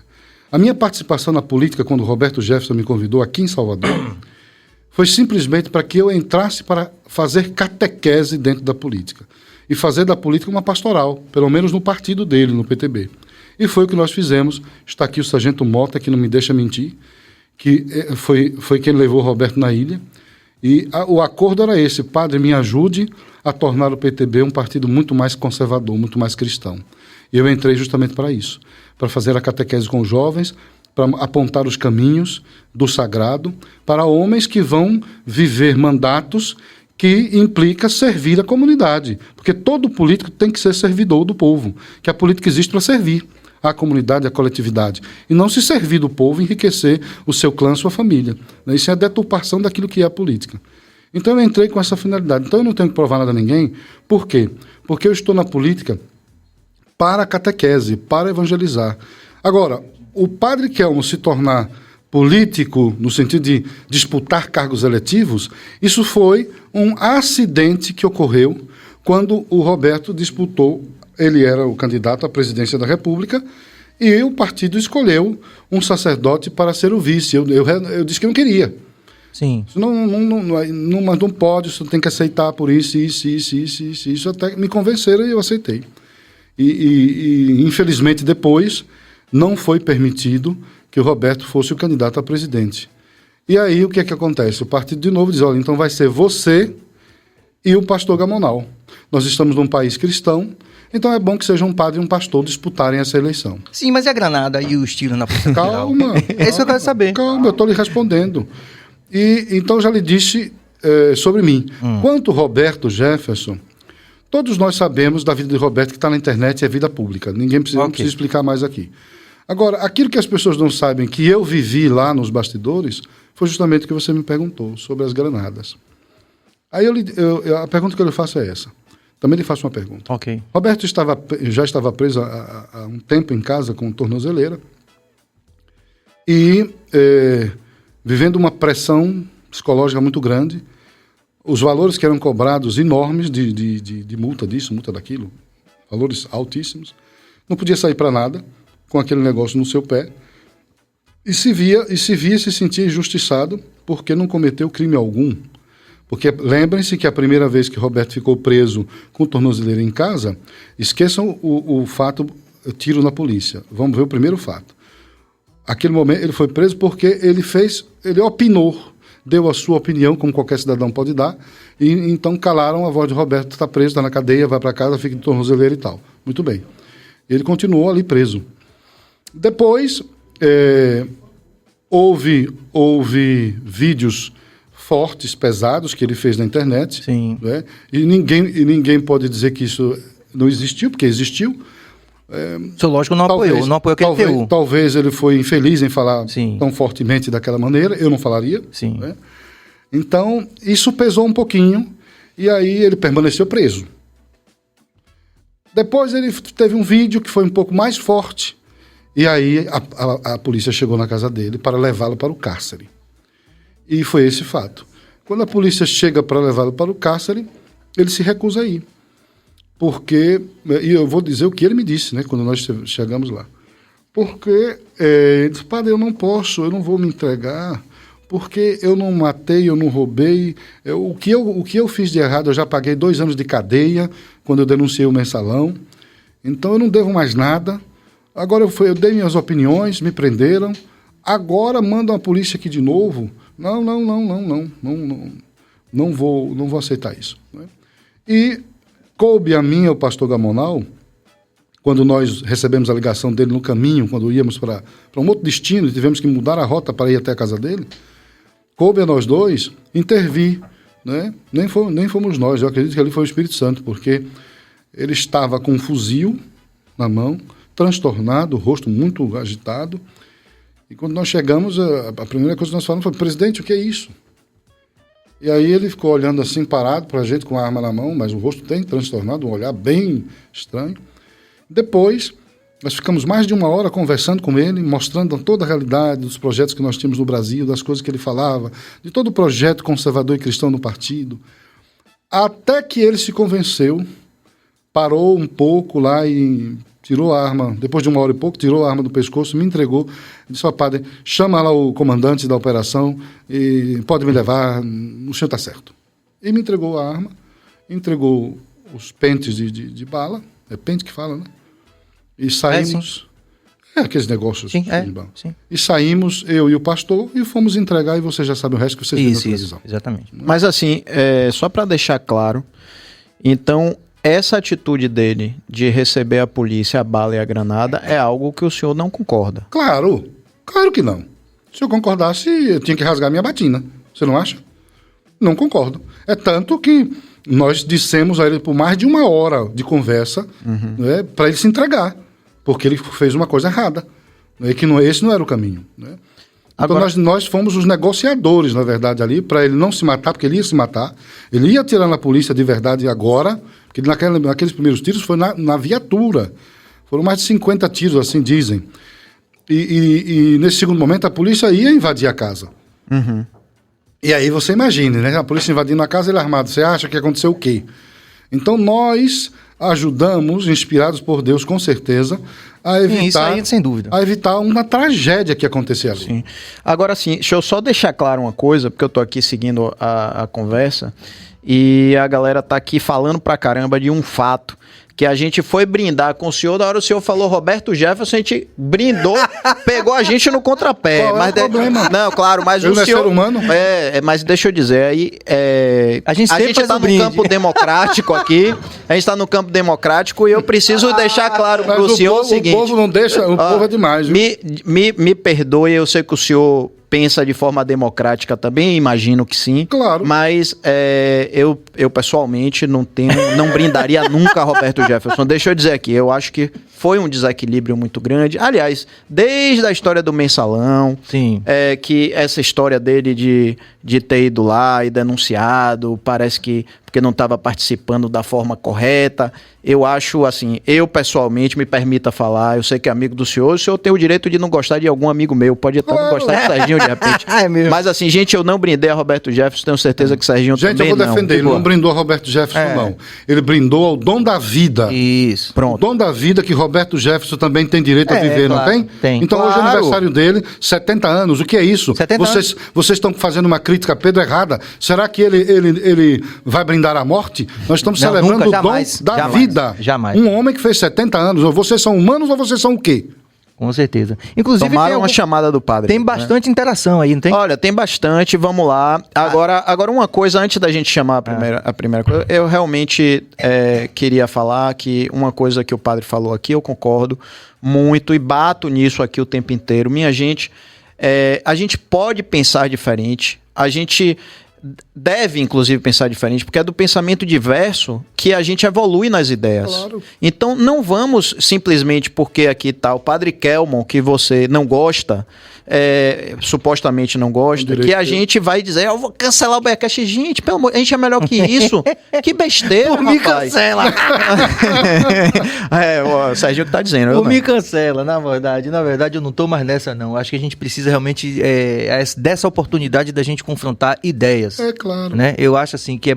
A minha participação na política, quando o Roberto Jefferson me convidou aqui em Salvador, foi simplesmente para que eu entrasse para fazer catequese dentro da política. E fazer da política uma pastoral, pelo menos no partido dele, no PTB. E foi o que nós fizemos. Está aqui o Sargento Mota, que não me deixa mentir, que foi quem levou o Roberto na ilha. E o acordo era esse: padre, me ajude a tornar o PTB um partido muito mais conservador, muito mais cristão. E eu entrei justamente para isso, para fazer a catequese com os jovens, para apontar os caminhos do sagrado para homens que vão viver mandatos que implica servir a comunidade. Porque todo político tem que ser servidor do povo, que a política existe para servir a comunidade, a coletividade, e não se servir do povo, enriquecer o seu clã, sua família. Isso é a deturpação daquilo que é a política. Então eu entrei com essa finalidade. Então eu não tenho que provar nada a ninguém. Por quê? Porque eu estou na política para a catequese, para evangelizar. Agora, o padre Kelmo se tornar político, no sentido de disputar cargos eletivos, isso foi um acidente que ocorreu quando o Roberto disputou. Ele era o candidato à presidência da República e o partido escolheu um sacerdote para ser o vice. Eu disse que não queria. Sim. Mas não pode, você tem que aceitar por isso, isso. Até me convenceram e eu aceitei. E infelizmente, depois, não foi permitido que o Roberto fosse o candidato a presidente. E aí, o que é que acontece? O partido, de novo, diz, olha, então vai ser você e o pastor Gamonal. Nós estamos num país cristão, então é bom que seja um padre e um pastor disputarem essa eleição. Sim, mas e a granada e o estilo na Polícia Federal? Calma. É isso que eu quero saber. Calma, eu estou lhe respondendo. E então já lhe disse sobre mim. Quanto Roberto Jefferson, todos nós sabemos da vida de Roberto, que está na internet e é vida pública. Não precisa explicar mais aqui. Agora, aquilo que as pessoas não sabem, que eu vivi lá nos bastidores, foi justamente o que você me perguntou, sobre as granadas. Aí a pergunta que eu lhe faço é essa. Também lhe faço uma pergunta. Ok. Roberto já estava preso há um tempo em casa com tornozeleira e vivendo uma pressão psicológica muito grande. Os valores que eram cobrados enormes de multa disso, multa daquilo, valores altíssimos. Não podia sair para nada com aquele negócio no seu pé. E se sentia injustiçado porque não cometeu crime algum. Porque lembrem-se que a primeira vez que Roberto ficou preso com tornozeleira em casa, esqueçam o fato, tiro na polícia. Vamos ver o primeiro fato. Aquele momento ele foi preso porque ele opinou, deu a sua opinião, como qualquer cidadão pode dar, e então calaram a voz de Roberto: está preso, está na cadeia, vai para casa, fica de tornozeleira e tal. Muito bem. Ele continuou ali preso. Depois, houve vídeos fortes, pesados, que ele fez na internet. Sim. Né? E ninguém pode dizer que isso não existiu, porque existiu. O seu lógico não apoiou aquele TU. Talvez ele foi infeliz em falar Sim. tão fortemente daquela maneira, eu não falaria. Sim. Né? Então, isso pesou um pouquinho, e aí ele permaneceu preso. Depois ele teve um vídeo que foi um pouco mais forte, e aí a polícia chegou na casa dele para levá-lo para o cárcere. E foi esse fato. Quando a polícia chega para levá-lo para o cárcere, ele se recusa a ir. Porque, e eu vou dizer o que ele me disse, né, quando nós chegamos lá. Porque, ele disse, padre, eu não posso, eu não vou me entregar, porque eu não matei, eu não roubei. O que eu fiz de errado, eu já paguei 2 anos de cadeia quando eu denunciei o mensalão. Então eu não devo mais nada. Agora eu dei minhas opiniões, me prenderam. Agora mandam a polícia aqui de novo. Não vou aceitar isso. Né? E coube a mim, o pastor Gamonal, quando nós recebemos a ligação dele no caminho, quando íamos para um outro destino e tivemos que mudar a rota para ir até a casa dele, coube a nós dois intervir. Né? Nem fomos nós, eu acredito que ali foi o Espírito Santo, porque ele estava com um fuzil na mão, transtornado, o rosto muito agitado. E quando nós chegamos, a primeira coisa que nós falamos foi, presidente, o que é isso? E aí ele ficou olhando assim, parado para a gente, com a arma na mão, mas o rosto bem transtornado, um olhar bem estranho. Depois, nós ficamos mais de 1 hora conversando com ele, mostrando toda a realidade dos projetos que nós tínhamos no Brasil, das coisas que ele falava, de todo o projeto conservador e cristão no partido. Até que ele se convenceu, parou um pouco lá e tirou a arma, depois de 1 hora e pouco, tirou a arma do pescoço, me entregou, disse, ó padre, chama lá o comandante da operação e pode me levar, o senhor está certo. E me entregou a arma, entregou os pentes de bala, é pente que fala, né? E saímos, aqueles negócios sim, de bala. Sim. E saímos, eu e o pastor, e fomos entregar, e você já sabe o resto que vocês viram na televisão. Isso, exatamente. Mas assim, só para deixar claro, então, essa atitude dele de receber a polícia, a bala e a granada é algo que o senhor não concorda. Claro que não. Se eu concordasse, eu tinha que rasgar minha batina. Você não acha? Não concordo. É tanto que nós dissemos a ele por mais de 1 hora de conversa, né, para ele se entregar, porque ele fez uma coisa errada. Né, que esse não era o caminho. Né? Então Agora, nós fomos os negociadores, na verdade, ali, para ele não se matar, porque ele ia se matar. Ele ia atirar na polícia de verdade agora, porque naqueles primeiros tiros foi na viatura. Foram mais de 50 tiros, assim dizem. E nesse segundo momento a polícia ia invadir a casa. E aí você imagine, né? A polícia invadindo a casa, ele armado. Você acha que aconteceu o quê? Então nós ajudamos, inspirados por Deus, com certeza, a evitar, isso aí, sem dúvida, a evitar uma tragédia que acontecia ali. Sim. Agora sim, deixa eu só deixar claro uma coisa, porque eu tô aqui seguindo a conversa e a galera tá aqui falando pra caramba de um fato que a gente foi brindar com o senhor, da hora o senhor falou Roberto Jefferson, a gente brindou, pegou a gente no contrapé. Qual é o problema? Não, claro, mas Ele o não é senhor... ser humano? Mas deixa eu dizer, aí... A gente sempre faz tá o no brinde. campo democrático aqui, a gente tá no campo democrático e eu preciso deixar claro Mas pro senhor o seguinte... O povo não deixa, o povo é demais. Viu? Me perdoe, eu sei que o senhor pensa de forma democrática também, imagino que sim. Claro. Mas eu pessoalmente não brindaria nunca a Roberto Jefferson. Deixa eu dizer aqui, eu acho que foi um desequilíbrio muito grande. Aliás, desde a história do mensalão, Sim. Que essa história dele de ter ido lá e denunciado, parece que porque não estava participando da forma correta. Eu acho, assim, eu pessoalmente, me permita falar, eu sei que é amigo do senhor, o senhor tem o direito de não gostar de algum amigo meu, pode até não gostar de Serginho de repente. É mesmo. Mas assim, gente, eu não brindei a Roberto Jefferson, tenho certeza que Serginho Gente, também eu vou defender, ele Tipo, não brindou a Roberto Jefferson, não. Ele brindou ao dom da vida. Isso. O Pronto. dom da vida que Roberto Jefferson também tem direito a viver, claro, não tem? tem. Então hoje é Claro. aniversário dele, 70 anos, o que é isso? 70 Vocês estão fazendo uma crítica a Pedro errada. Será que ele vai brindar a morte? Nós estamos Não, celebrando nunca, o jamais, dom da jamais, vida. jamais. Um homem que fez 70 anos, ou vocês são humanos ou vocês são o quê? Com certeza. Inclusive, Tomaram uma chamada do padre. tem né? bastante interação aí, não tem? Olha, tem bastante, vamos lá. Agora uma coisa, antes da gente chamar a primeira coisa, eu realmente queria falar que uma coisa que o padre falou aqui, eu concordo muito e bato nisso aqui o tempo inteiro. Minha gente, a gente pode pensar diferente, a gente deve, inclusive, pensar diferente, porque é do pensamento diverso que a gente evolui nas ideias. Claro. Então, não vamos simplesmente porque aqui está o Padre Kelmon, que você não gosta, supostamente não gosta, que a gente vai dizer, eu vou cancelar o Biacast. Gente, pelo amor, a gente é melhor que isso. Que besteira, Por me rapaz. cancela. O Serginho que tá dizendo. eu Por não. me cancela, na verdade eu não tô mais nessa não. Acho que a gente precisa realmente dessa oportunidade da gente confrontar ideias. É claro. Né? Eu acho assim que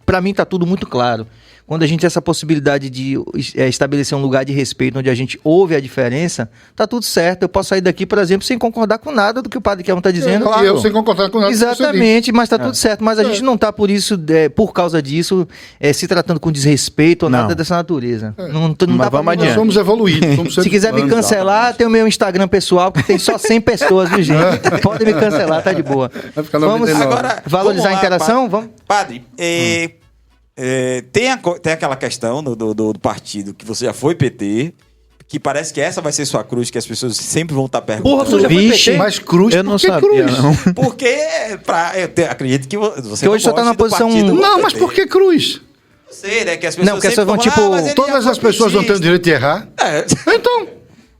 para mim tá tudo muito claro. Quando a gente tem essa possibilidade de estabelecer um lugar de respeito onde a gente ouve a diferença, tá tudo certo. Eu posso sair daqui, por exemplo, sem concordar com nada do que o Padre Kelmon tá dizendo. E eu sem concordar com nada que você disse. Exatamente, mas tá tudo certo. Mas a gente não tá por isso, por causa disso, se tratando com desrespeito ou nada dessa natureza. Não Mas dá pra vamos mim, não. adiante. Nós somos evoluídos. Somos Se seres quiser me humanos. cancelar, tem o meu Instagram pessoal, que tem só 100 pessoas, viu, gente? Pode me cancelar, tá de boa. Vai ficar Vamos 99. Agora, valorizar vamos a lá, interação? Vamos. Padre, tem aquela questão do partido que você já foi PT, que parece que essa vai ser sua cruz, que as pessoas sempre vão estar perguntando. Porra, tu já foi Vixe, PT? Mas cruz, Eu não por que sabia, cruz? não. Porque acredito que você Que hoje não só tá goste na do posição- partido do Não, mas PT. por que cruz? Eu sei, né? Que as pessoas Não, que as sempre pessoas vão, falam, tipo, mas ele Todas já as foi pessoas não têm o petista. direito de errar. É, Então,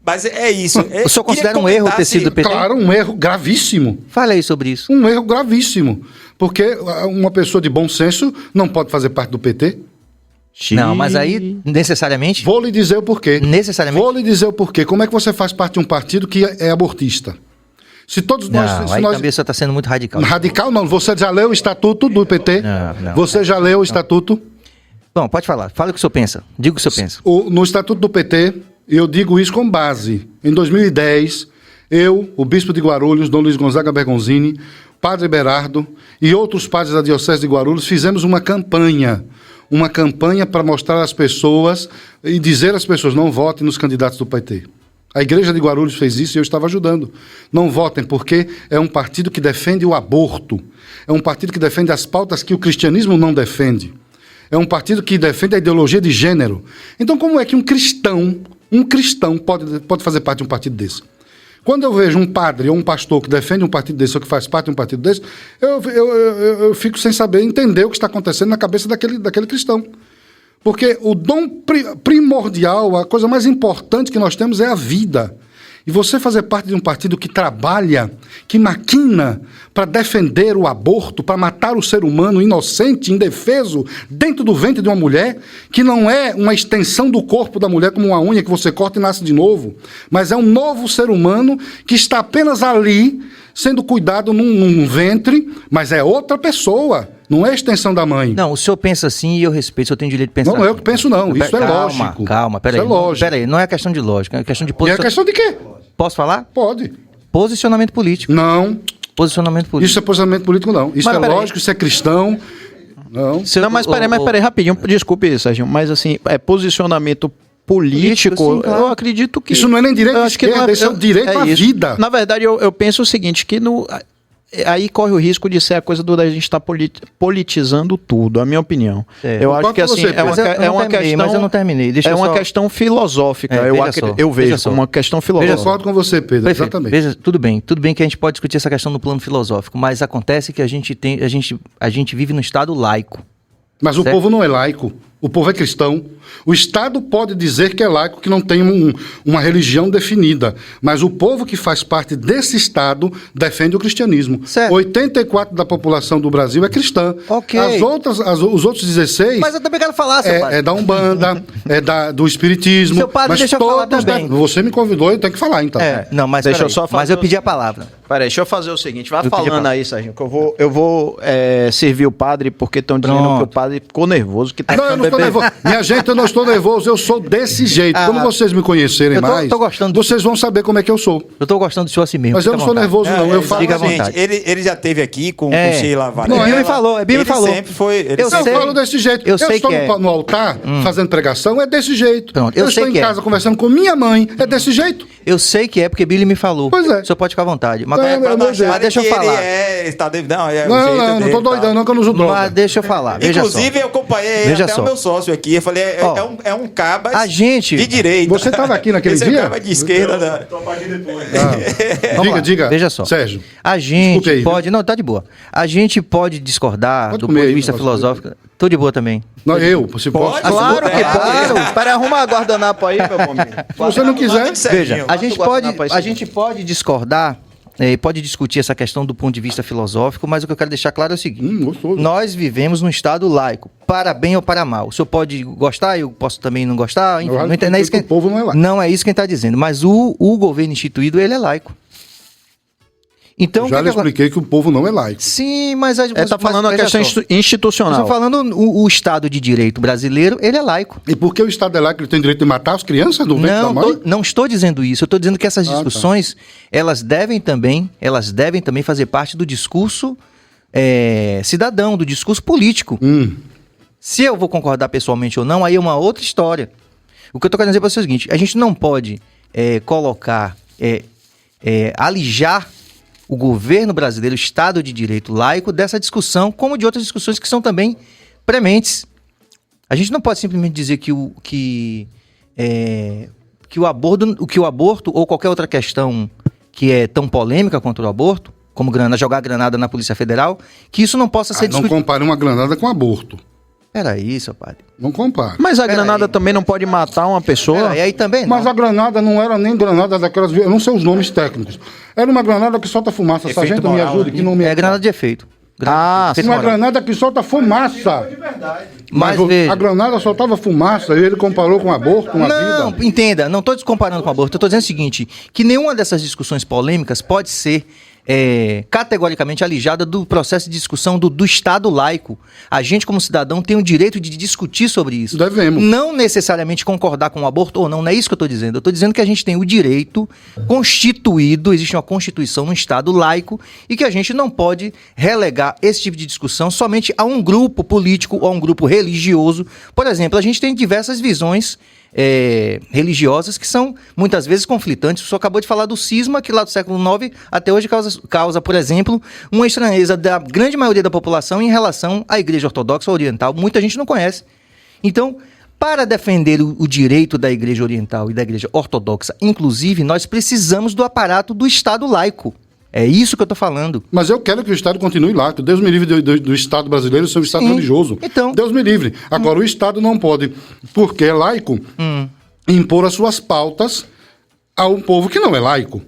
mas é isso. O senhor considera um erro ter sido PT? claro, um erro gravíssimo. Fala aí sobre isso. Um erro gravíssimo. Porque uma pessoa de bom senso não pode fazer parte do PT. Não, mas aí, necessariamente... Vou lhe dizer o porquê. Necessariamente? Vou lhe dizer o porquê. Como é que você faz parte de um partido que é abortista? Se todos nós... Não, se aí nós também você tá sendo muito radical. radical não, você já leu o estatuto do PT? Não. Você já leu o estatuto? Bom, pode falar. Fala o que o senhor pensa. Diga o que o senhor pensa. No estatuto do PT, eu digo isso com base. Em 2010, eu, o bispo de Guarulhos, Dom Luiz Gonzaga Bergonzini, Padre Berardo e outros padres da Diocese de Guarulhos fizemos uma campanha para mostrar às pessoas e dizer às pessoas, não votem nos candidatos do PT. A igreja de Guarulhos fez isso e eu estava ajudando. Não votem, porque é um partido que defende o aborto. É um partido que defende as pautas que o cristianismo não defende. É um partido que defende a ideologia de gênero. Então, como é que um cristão pode fazer parte de um partido desse? Quando eu vejo um padre ou um pastor que defende um partido desse ou que faz parte de um partido desse, eu fico sem saber entender o que está acontecendo na cabeça daquele cristão. Porque o dom primordial, a coisa mais importante que nós temos é a vida. E você fazer parte de um partido que trabalha, que maquina para defender o aborto, para matar o ser humano inocente, indefeso, dentro do ventre de uma mulher, que não é uma extensão do corpo da mulher como uma unha que você corta e nasce de novo, mas é um novo ser humano que está apenas ali, sendo cuidado num ventre, mas é outra pessoa, não é extensão da mãe. Não, o senhor pensa assim e eu respeito, o senhor tem direito de pensar Não, eu assim. que penso não, isso é lógico. Calma, peraí. Isso é lógico. Peraí, não é questão de lógica, é questão de E é posicionamento. questão de quê? Posso falar? Pode. Posicionamento político. Não, Posicionamento político. isso é posicionamento político não. Isso Mas é peraí. lógico, isso é cristão. Não. Não, mas peraí, rapidinho. Desculpe, Serginho, mas assim, posicionamento político, Político, sim, claro. eu acredito que... Isso não é nem direito eu à acho que esquerda, isso é o direito à isso. vida. Na verdade, eu penso o seguinte, que aí corre o risco de ser a coisa da gente estar politizando tudo, a minha opinião. É. Eu acho que Concordo assim, com você, Pedro. é uma questão... Mas eu não terminei. Deixa é eu uma só... questão filosófica, É, eu vejo veja só. como uma questão Eu filosófica. concordo com você, Pedro, Perfeito. exatamente. Veja, tudo bem que a gente pode discutir essa questão no plano filosófico, mas acontece que a gente vive num estado laico. Mas o Certo. povo não é laico, o povo é cristão. O Estado pode dizer que é laico, que não tem uma religião definida, mas o povo que faz parte desse Estado defende o cristianismo. Certo. 84% da população do Brasil é cristã. Ok. Os outros 16% Mas eu também quero falar, seu padre. é da Umbanda, do Espiritismo. Seu padre, mas deixa eu falar todos também. Você me convidou, eu tenho que falar, então. Não, mas Deixa eu peraí, só fazer mas eu o- pedi a palavra. Peraí, deixa eu fazer o seguinte, vai Eu pedi falando pra- aí, Serginho, que eu vou servir o padre, porque estão dizendo Pronto. que o padre ficou nervoso, que tá Não, eu não estou nervoso. Minha gente, eu não estou nervoso, eu sou desse jeito. Quando vocês me conhecerem eu tô- mais, tô gostando. vocês vão saber como é que eu sou. Eu tô gostando do senhor assim mesmo. Mas eu fica não à sou vontade. nervoso, não. Eu falo Fica à assim. vontade. Ele já esteve aqui com Sheila Não, Varela. Bim me falou, Bim me Ele falou. sempre foi... Ele Eu Eu sempre sei. falo desse jeito. Eu sei estou que é. no altar fazendo pregação, é desse jeito. Pronto, eu sei estou em que é. casa conversando com minha mãe, é desse jeito. Eu sei que é porque Billy me falou. Pois é. O senhor pode ficar à vontade. Mas, Não, Pra meu não jeito. acharem deixa eu que falar. Ele está... Não, é o Não, jeito não dele, estou tá? doidão, não, que eu não uso droga. mas deixa eu falar. Veja Inclusive, só. eu acompanhei Veja até só. o meu meu sócio aqui. Eu falei, é um caba A gente... de direita. Você estava aqui naquele Esse dia? é um caba de esquerda. Vamos lá, Diga. Veja só. Sérgio. A gente Desculpe aí, pode... Não, tá de boa. A gente pode discordar Pode do comer ponto de aí, vista nossa, filosófico. Tô de boa também. Não, se posso. Claro que Claro. pode. Para arrumar guardanapo aí, meu amigo. Se você não quiser, Veja, a gente pode, guardanapo aí, a sim. gente pode discordar, pode discutir essa questão do ponto de vista filosófico, mas o que eu quero deixar claro é o seguinte: gostoso. nós vivemos num estado laico, para bem ou para mal. O senhor pode gostar, eu posso também não gostar, enfim, Eu não acho é isso que o povo não é laico. Não é isso que ele está dizendo, mas o governo instituído, ele é laico. Então, Já lhe expliquei que o povo não é laico. Sim, mas... Ele tá falando a questão institucional. Estou falando o Estado de Direito brasileiro, ele é laico. E por que o Estado é laico? Ele tem direito de matar as crianças no ventre da mãe? Não estou dizendo isso. Eu estou dizendo que essas discussões, elas devem também fazer parte do discurso cidadão, do discurso político. Se eu vou concordar pessoalmente ou não, aí é uma outra história. O que eu estou querendo dizer para você é o seguinte: a gente não pode alijar o governo brasileiro, o Estado de Direito laico, dessa discussão, como de outras discussões que são também prementes. A gente não pode simplesmente dizer que o aborto ou qualquer outra questão que é tão polêmica contra o aborto, como jogar granada na Polícia Federal, que isso não possa ser Não discutido. compare uma granada com aborto. Peraí, seu padre. Não compare. Mas a granada também não pode matar uma pessoa? Peraí, aí também não. Mas a granada não era nem granada daquelas... Eu não sei os nomes técnicos. Era uma granada que solta fumaça. Efeito Sargento, me moral, ajude, né? que não me... É granada de efeito. Efeito Uma moral. granada que solta fumaça. Mas Mas veja, a granada soltava fumaça e ele comparou com aborto, com a não, vida. entenda, não estou descomparando com o aborto, eu estou dizendo o seguinte, que nenhuma dessas discussões polêmicas pode ser categoricamente alijada do processo de discussão do Estado laico. A gente, como cidadão, tem o direito de discutir sobre isso. Devemos. Não necessariamente concordar com o aborto ou não, não é isso que eu estou dizendo. Eu estou dizendo que a gente tem o direito constituído, existe uma Constituição no Estado laico, e que a gente não pode relegar esse tipo de discussão somente a um grupo político ou a um grupo religioso. Por exemplo, a gente tem diversas visões religiosas que são muitas vezes conflitantes. O senhor acabou de falar do cisma, que lá do século IX até hoje causa, por exemplo, uma estranheza da grande maioria da população em relação à Igreja Ortodoxa Oriental. Muita gente não conhece. Então, para defender o direito da Igreja Oriental e da Igreja Ortodoxa, inclusive, nós precisamos do aparato do Estado laico. É isso que eu estou falando. Mas eu quero que o Estado continue laico. Deus me livre do Estado brasileiro ser um Estado Sim. religioso. Então. Deus me livre. Agora, o Estado não pode, porque é laico, impor as suas pautas a um povo que não é laico.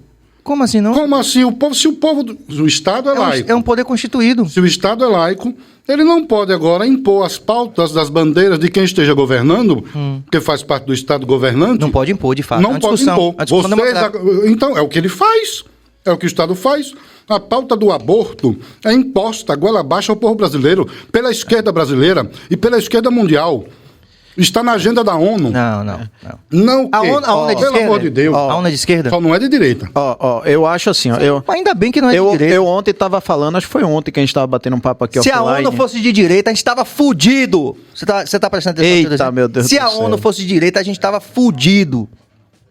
Como assim não? Como assim? O Estado é laico. É um poder constituído. Se o Estado é laico, ele não pode agora impor as pautas das bandeiras de quem esteja governando, porque faz parte do Estado governante. Não pode impor, de fato. Não é uma pode discussão. impor. É uma discussão democrática. Então, é o que ele faz. É o que o Estado faz. A pauta do aborto é imposta goela abaixo ao povo brasileiro, pela esquerda brasileira e pela esquerda mundial. Está na agenda da ONU. Não. Não o quê? A ONU é de Pelo esquerda? amor de Deus. A ONU é de esquerda? Só não é de direita. Eu acho assim, ó. Ainda bem que não é de direita. Eu ontem tava falando, acho que foi ontem que a gente tava batendo um papo aqui Se a offline. ONU fosse de direita, a gente tava fudido. Você tá prestando atenção? Eita, meu Deus Se do a céu. ONU fosse de direita, a gente tava fudido.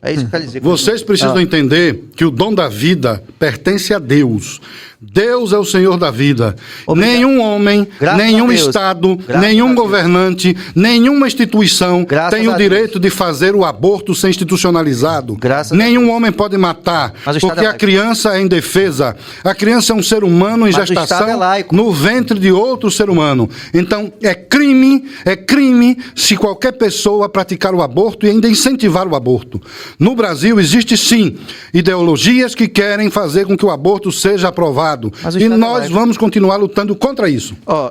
É isso que eu quero dizer. Vocês precisam entender que o dom da vida pertence a Deus. Deus é o Senhor da vida. Obrigado. Nenhum homem, Graças nenhum a Deus. Estado, Graças nenhum a Deus. governante, nenhuma instituição Graças tem o a direito de fazer o aborto ser institucionalizado. Graças a Nenhum homem pode matar, Mas o Estado porque é a laico. criança é indefesa. A criança é um ser humano em Mas o Estado gestação é laico. no ventre de outro ser humano. Então, é crime se qualquer pessoa praticar o aborto e ainda incentivar o aborto. No Brasil, existe sim ideologias que querem fazer com que o aborto seja aprovado. Mas o E Estado é nós laico. vamos continuar lutando contra isso. Ó,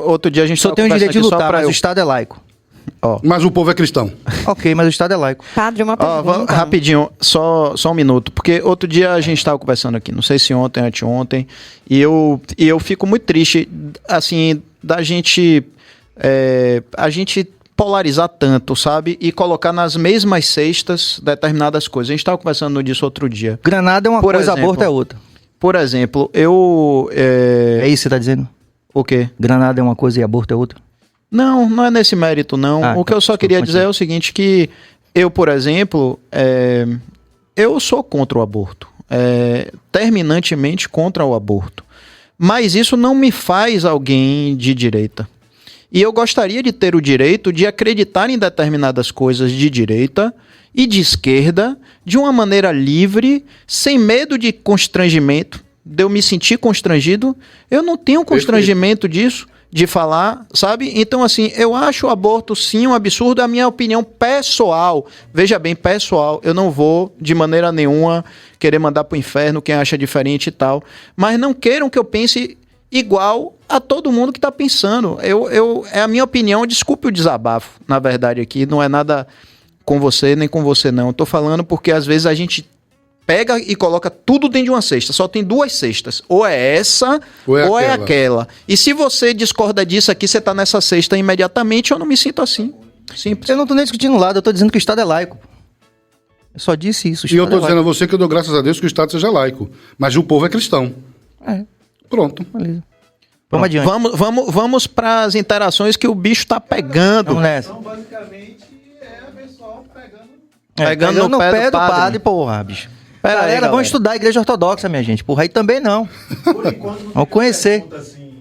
outro dia a gente O senhor tava tem o direito de conversando aqui só lutar, pra mas eu- o Estado é laico. Mas o povo é cristão. Ok, mas o Estado é laico. Padre, uma Ó, pergunta. rapidinho, só um minuto, porque outro dia a gente estava conversando aqui, não sei se ontem, anteontem, e eu fico muito triste, assim, da gente, a gente polarizar tanto, sabe? E colocar nas mesmas cestas determinadas coisas. A gente estava conversando disso outro dia. Granada é uma Por coisa, exemplo, aborto é outra. Por exemplo, É isso que você tá dizendo? O quê? Granada é uma coisa e aborto é outra? Não é nesse mérito, não. Ah, O que eu só desculpa, queria continua. dizer é o seguinte, que eu, por exemplo, eu sou contra o aborto. Terminantemente contra o aborto. Mas isso não me faz alguém de direita. E eu gostaria de ter o direito de acreditar em determinadas coisas de direita e de esquerda de uma maneira livre, sem medo de constrangimento, de eu me sentir constrangido. Eu não tenho constrangimento disso, de falar, sabe? Então, assim, eu acho o aborto, sim, um absurdo. A minha opinião pessoal, veja bem, pessoal, eu não vou, de maneira nenhuma, querer mandar pro inferno quem acha diferente e tal. Mas não queiram que eu pense igual a todo mundo que tá pensando. É a minha opinião, desculpe o desabafo, na verdade, aqui. Não é nada com você, nem com você, não. Eu tô falando porque, às vezes, a gente pega e coloca tudo dentro de uma cesta. Só tem 2 cestas. Ou é essa, ou é aquela. E se você discorda disso aqui, você tá nessa cesta imediatamente, eu não me sinto assim. Simples. Eu não tô nem discutindo o lado, eu tô dizendo que o Estado é laico. Eu só disse isso. E eu tô dizendo a você que eu dou graças a Deus que o Estado seja laico. Mas o povo é cristão. Pronto. Beleza. Vamos adiante. Vamos para as interações que o bicho tá pegando. Vamos nessa. Então, basicamente, é o pessoal pegando... Pegando no pé do padre, porra, bicho. Galera, vamos estudar a igreja ortodoxa, minha gente. Porra, aí também não. Por enquanto, não Vamos conhecer. assim...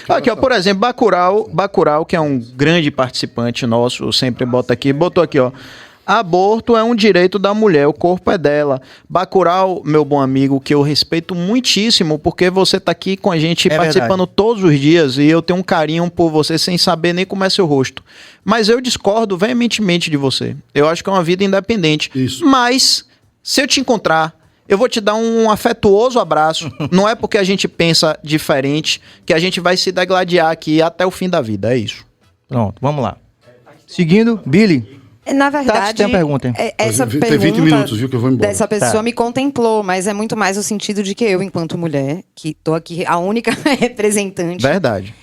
Aqui, ó, por exemplo, Bacurau, que é um grande participante nosso, eu sempre boto aqui, botou aqui, ó. Aborto é um direito da mulher, o corpo é dela. Bacurau, meu bom amigo, que eu respeito muitíssimo, porque você tá aqui com a gente participando todos os dias e eu tenho um carinho por você sem saber nem como é seu rosto. Mas eu discordo veementemente de você. Eu acho que é uma vida independente. Isso. Mas, se eu te encontrar, eu vou te dar um afetuoso abraço. Não é porque a gente pensa diferente que a gente vai se degladiar aqui até o fim da vida. É isso. Pronto, vamos lá. Seguindo, Billy. Na verdade, Tati, tem uma pergunta, hein? Essa Tem pergunta 20 minutos, viu, que eu vou embora. dessa pessoa me contemplou, mas é muito mais o sentido de que eu, enquanto mulher, que tô aqui a única representante, Verdade.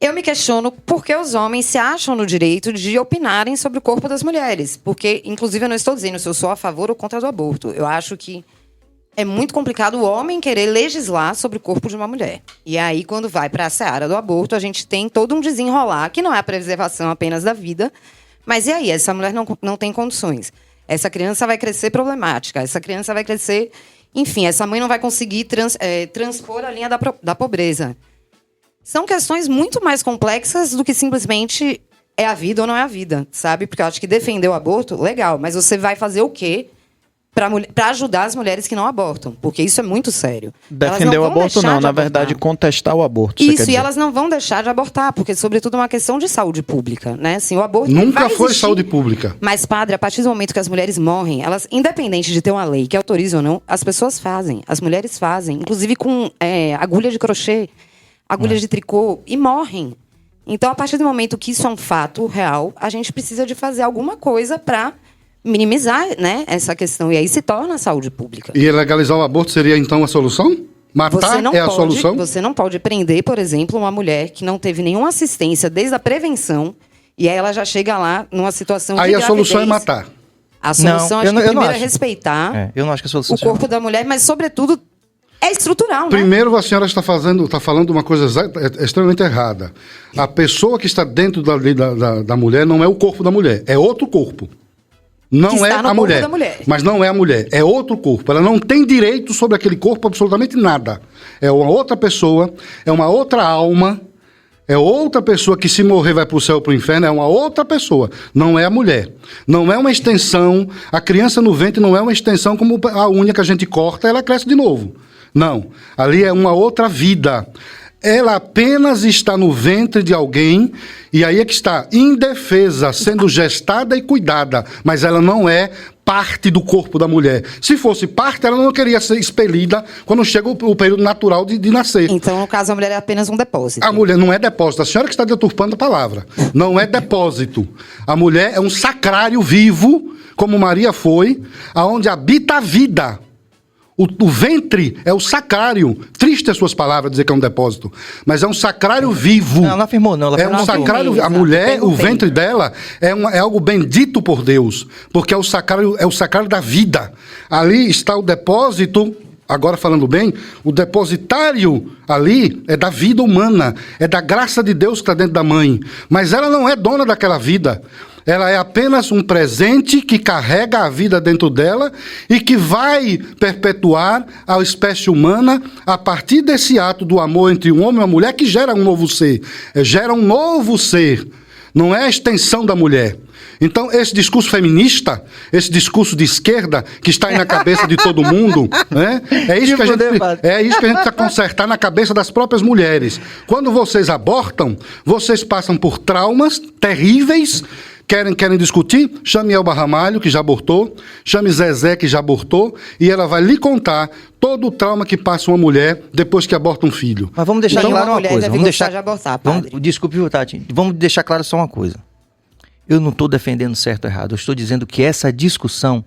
eu me questiono por que os homens se acham no direito de opinarem sobre o corpo das mulheres. Porque, inclusive, eu não estou dizendo se eu sou a favor ou contra do aborto. Eu acho que é muito complicado o homem querer legislar sobre o corpo de uma mulher. E aí, quando vai para a seara do aborto, a gente tem todo um desenrolar, que não é a preservação apenas da vida. Mas e aí? Essa mulher não tem condições. Essa criança vai crescer problemática. Essa criança vai crescer... Enfim, essa mãe não vai conseguir transpor a linha da pobreza. São questões muito mais complexas do que simplesmente é a vida ou não é a vida, sabe? Porque eu acho que defender o aborto, legal. Mas você vai fazer o quê para ajudar as mulheres que não abortam? Porque isso é muito sério. Defender o aborto não, na verdade, contestar o aborto. Isso, e elas não vão deixar de abortar, porque, sobretudo, é uma questão de saúde pública, né? Assim, o aborto Nunca foi existir, saúde pública. Mas, padre, a partir do momento que as mulheres morrem, elas, independente de ter uma lei que autorize ou não, as pessoas fazem, as mulheres fazem, inclusive com agulha de crochê, agulha de tricô, e morrem. Então, a partir do momento que isso é um fato real, a gente precisa de fazer alguma coisa para minimizar, né, essa questão. E aí se torna a saúde pública. E legalizar o aborto seria, então, a solução? Matar a solução? Você não pode prender, por exemplo, uma mulher que não teve nenhuma assistência desde a prevenção, e aí ela já chega lá numa situação de gravidez. Aí a solução é matar. A solução, Não, acho que eu não primeiro é acho. respeitar Eu não acho que a solução o corpo da mulher, mas, sobretudo, é estrutural, né? Primeiro, a senhora está falando uma coisa extremamente errada. A pessoa que está dentro da mulher não é o corpo da mulher, é outro corpo. Não Que é está no a corpo mulher, da mulher. mas não é a mulher, é outro corpo. Ela não tem direito sobre aquele corpo absolutamente nada. É uma outra pessoa, é uma outra alma, é outra pessoa que se morrer vai para o céu ou para o inferno, é uma outra pessoa. Não é a mulher. Não é uma extensão, a criança no ventre não é uma extensão como a unha que a gente corta, ela cresce de novo. Não, ali é uma outra vida. Ela apenas está no ventre de alguém, e aí é que está, indefesa, sendo gestada e cuidada, mas ela não é parte do corpo da mulher. Se fosse parte, ela não queria ser expelida quando chega o período natural de nascer. Então, no caso, a mulher é apenas um depósito. A mulher não é depósito. A senhora que está deturpando a palavra. Não é depósito. A mulher é um sacrário vivo, como Maria foi, aonde habita a vida. O ventre é o sacrário. Triste as suas palavras dizer que é um depósito. Mas é um sacrário vivo. Não, ela afirmou não. Ela É um sacrário. A mulher, o ventre dela, é algo bendito por Deus. Porque é o sacrário da vida. Ali está o depósito. Agora falando bem, o depositário ali é da vida humana. É da graça de Deus que está dentro da mãe. Mas ela não é dona daquela vida. Ela é apenas um presente que carrega a vida dentro dela e que vai perpetuar a espécie humana a partir desse ato do amor entre um homem e uma mulher que gera um novo ser. Gera um novo ser. Não é a extensão da mulher. Então, esse discurso feminista, esse discurso de esquerda, que está aí na cabeça de todo mundo, né? É isso que a gente precisa consertar na cabeça das próprias mulheres. Quando vocês abortam, vocês passam por traumas terríveis. Querem discutir? Chame Elba Ramalho, que já abortou, chame Zezé, que já abortou, e ela vai lhe contar todo o trauma que passa uma mulher depois que aborta um filho. Mas vamos deixar claro uma coisa. Vamos deixar de abortar, padre. Desculpe, Tati. Vamos deixar claro só uma coisa. Eu não estou defendendo certo ou errado. Eu estou dizendo que essa discussão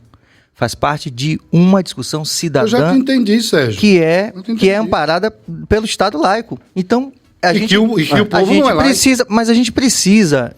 faz parte de uma discussão cidadã. Eu já te entendi, Sérgio. Que é amparada pelo Estado laico. Então, o povo não é precisa, mas a gente precisa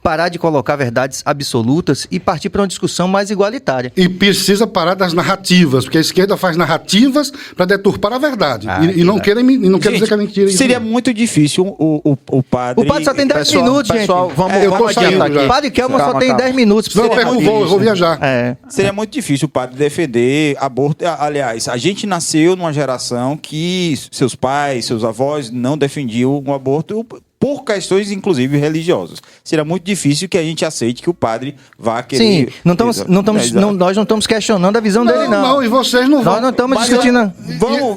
parar de colocar verdades absolutas e partir para uma discussão mais igualitária. E precisa parar das narrativas, porque a esquerda faz narrativas para deturpar a verdade. E não querem dizer que é mentira. Seria muito difícil o padre... O padre só tem 10 minutos, pessoal, gente. Vamos adiantar aqui. O padre Kelman só tem 10 minutos. Não, eu vou viajar. Seria muito difícil o padre defender aborto. Aliás, a gente nasceu numa geração que seus pais, seus avós não defendiam o aborto por questões, inclusive, religiosas. Seria muito difícil que a gente aceite que o padre vá querer... Sim, nós não estamos questionando a visão dele, não. Não, e vocês não vão... Nós não estamos discutindo...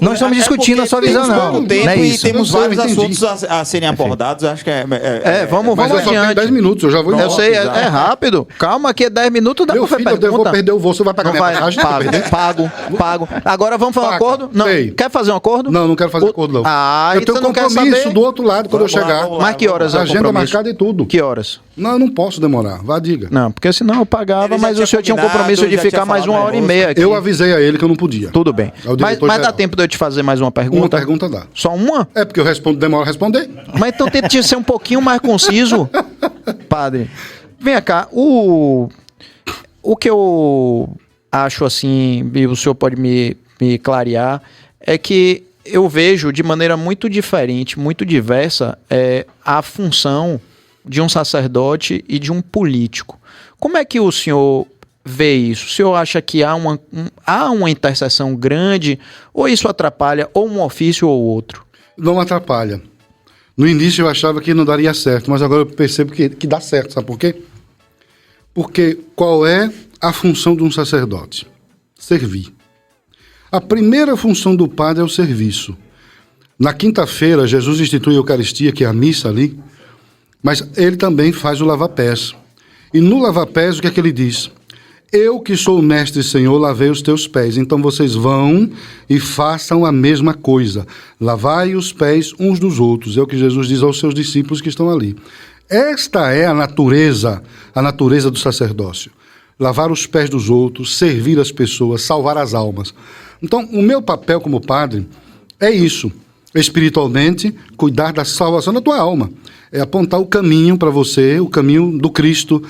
Não estamos discutindo a sua visão, não. Tempo, é e temos vários assuntos a serem abordados. Acho que vamos Mas eu só tenho 10 minutos, eu já vou... Eu sei, é rápido. Calma, aqui é 10 minutos, dá Meu pra filho, eu vou perder o voo, você vai pagar minha passagem? Pago. Agora vamos fazer um acordo? Não. Quer fazer um acordo? Não quero fazer acordo, não. Eu tenho compromisso do outro lado quando eu chegar. Mas que horas é o agenda compromisso? marcada e tudo. Que horas? Não, eu não posso demorar. Vá, diga. Não, porque senão eu pagava, Ele mas já o senhor tinha um tinha compromisso de combinado, ficar já mais tinha 1h30 aqui. Eu avisei a ele que eu não podia. Tudo bem. É o Mas diretor dá geral. tempo de eu te fazer mais uma pergunta? Uma pergunta dá. Só uma? É porque eu demoro a responder. Mas então tente ser um pouquinho mais conciso, padre. Vem cá, o que eu acho assim, e o senhor pode me clarear, é que eu vejo de maneira muito diferente, muito diversa, a função de um sacerdote e de um político. Como é que o senhor vê isso? O senhor acha que há uma interseção grande, ou isso atrapalha ou um ofício ou outro? Não atrapalha. No início eu achava que não daria certo, mas agora eu percebo que dá certo. Sabe por quê? Porque qual é a função de um sacerdote? Servir. A primeira função do padre é o serviço. Na quinta-feira, Jesus institui a Eucaristia, que é a missa ali, mas ele também faz o lava-pés. E no lava-pés, o que é que ele diz? Eu que sou o mestre e Senhor, lavei os teus pés. Então vocês vão e façam a mesma coisa. Lavai os pés uns dos outros. É o que Jesus diz aos seus discípulos que estão ali. Esta é a natureza do sacerdócio. Lavar os pés dos outros, servir as pessoas, salvar as almas. Então, o meu papel como padre é isso. Espiritualmente, cuidar da salvação da tua alma. É apontar o caminho para você, o caminho do Cristo,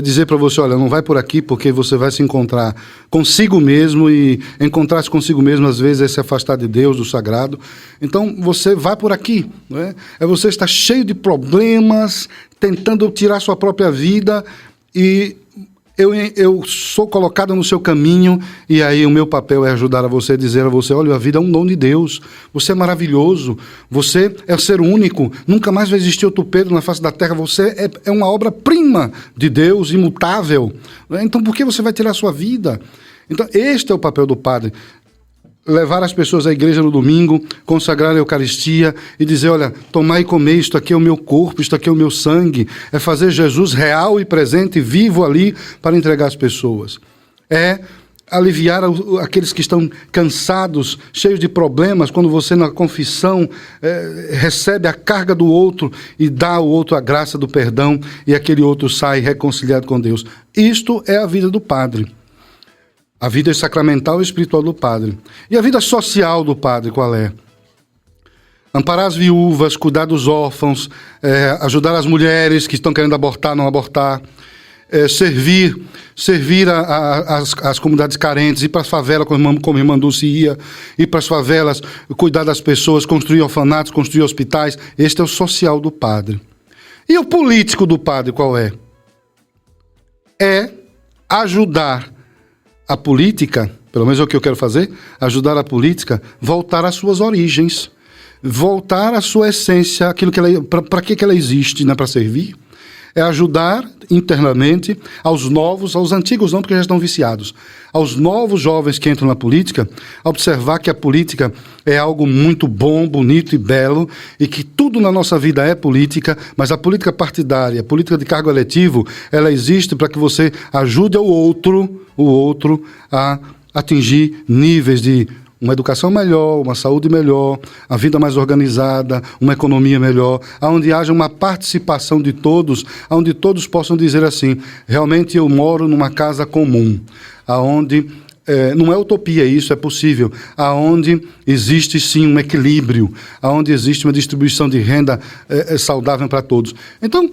dizer para você, olha, não vai por aqui porque você vai se encontrar consigo mesmo, e encontrar-se consigo mesmo às vezes é se afastar de Deus, do sagrado. Então você vai por aqui, não é? Você está cheio de problemas, tentando tirar sua própria vida, e eu sou colocado no seu caminho, e aí o meu papel é ajudar a você, dizer a você, olha, a vida é um dom de Deus, você é maravilhoso, você é ser único, nunca mais vai existir outro Pedro na face da terra, você é uma obra-prima de Deus, imutável, então por que você vai tirar a sua vida? Então este é o papel do padre, levar as pessoas à igreja no domingo, consagrar a Eucaristia e dizer, olha, tomai e comer, isto aqui é o meu corpo, isto aqui é o meu sangue, é fazer Jesus real e presente, vivo ali para entregar às pessoas. É aliviar aqueles que estão cansados, cheios de problemas, quando você na confissão recebe a carga do outro e dá ao outro a graça do perdão e aquele outro sai reconciliado com Deus. Isto é a vida do padre. A vida sacramental e espiritual do padre. E a vida social do padre, qual é? Amparar as viúvas, cuidar dos órfãos, ajudar as mulheres que estão querendo abortar, não abortar, servir as comunidades carentes, ir para as favelas, como a irmã Dulce ia, ir para as favelas, cuidar das pessoas, construir orfanatos, construir hospitais. Este é o social do padre. E o político do padre, qual é? é ajudar a política, pelo menos é o que eu quero fazer, ajudar a política a voltar às suas origens, voltar à sua essência, aquilo que ela, para que ela existe, né, para servir. É ajudar internamente aos novos, aos antigos não, porque já estão viciados, aos novos jovens que entram na política, a observar que a política é algo muito bom, bonito e belo, e que tudo na nossa vida é política, mas a política partidária, a política de cargo eletivo, ela existe para que você ajude o outro a atingir níveis de uma educação melhor, uma saúde melhor, a vida mais organizada, uma economia melhor, onde haja uma participação de todos, onde todos possam dizer assim, realmente eu moro numa casa comum, onde não é utopia isso, é possível, onde existe sim um equilíbrio, onde existe uma distribuição de renda saudável para todos. Então,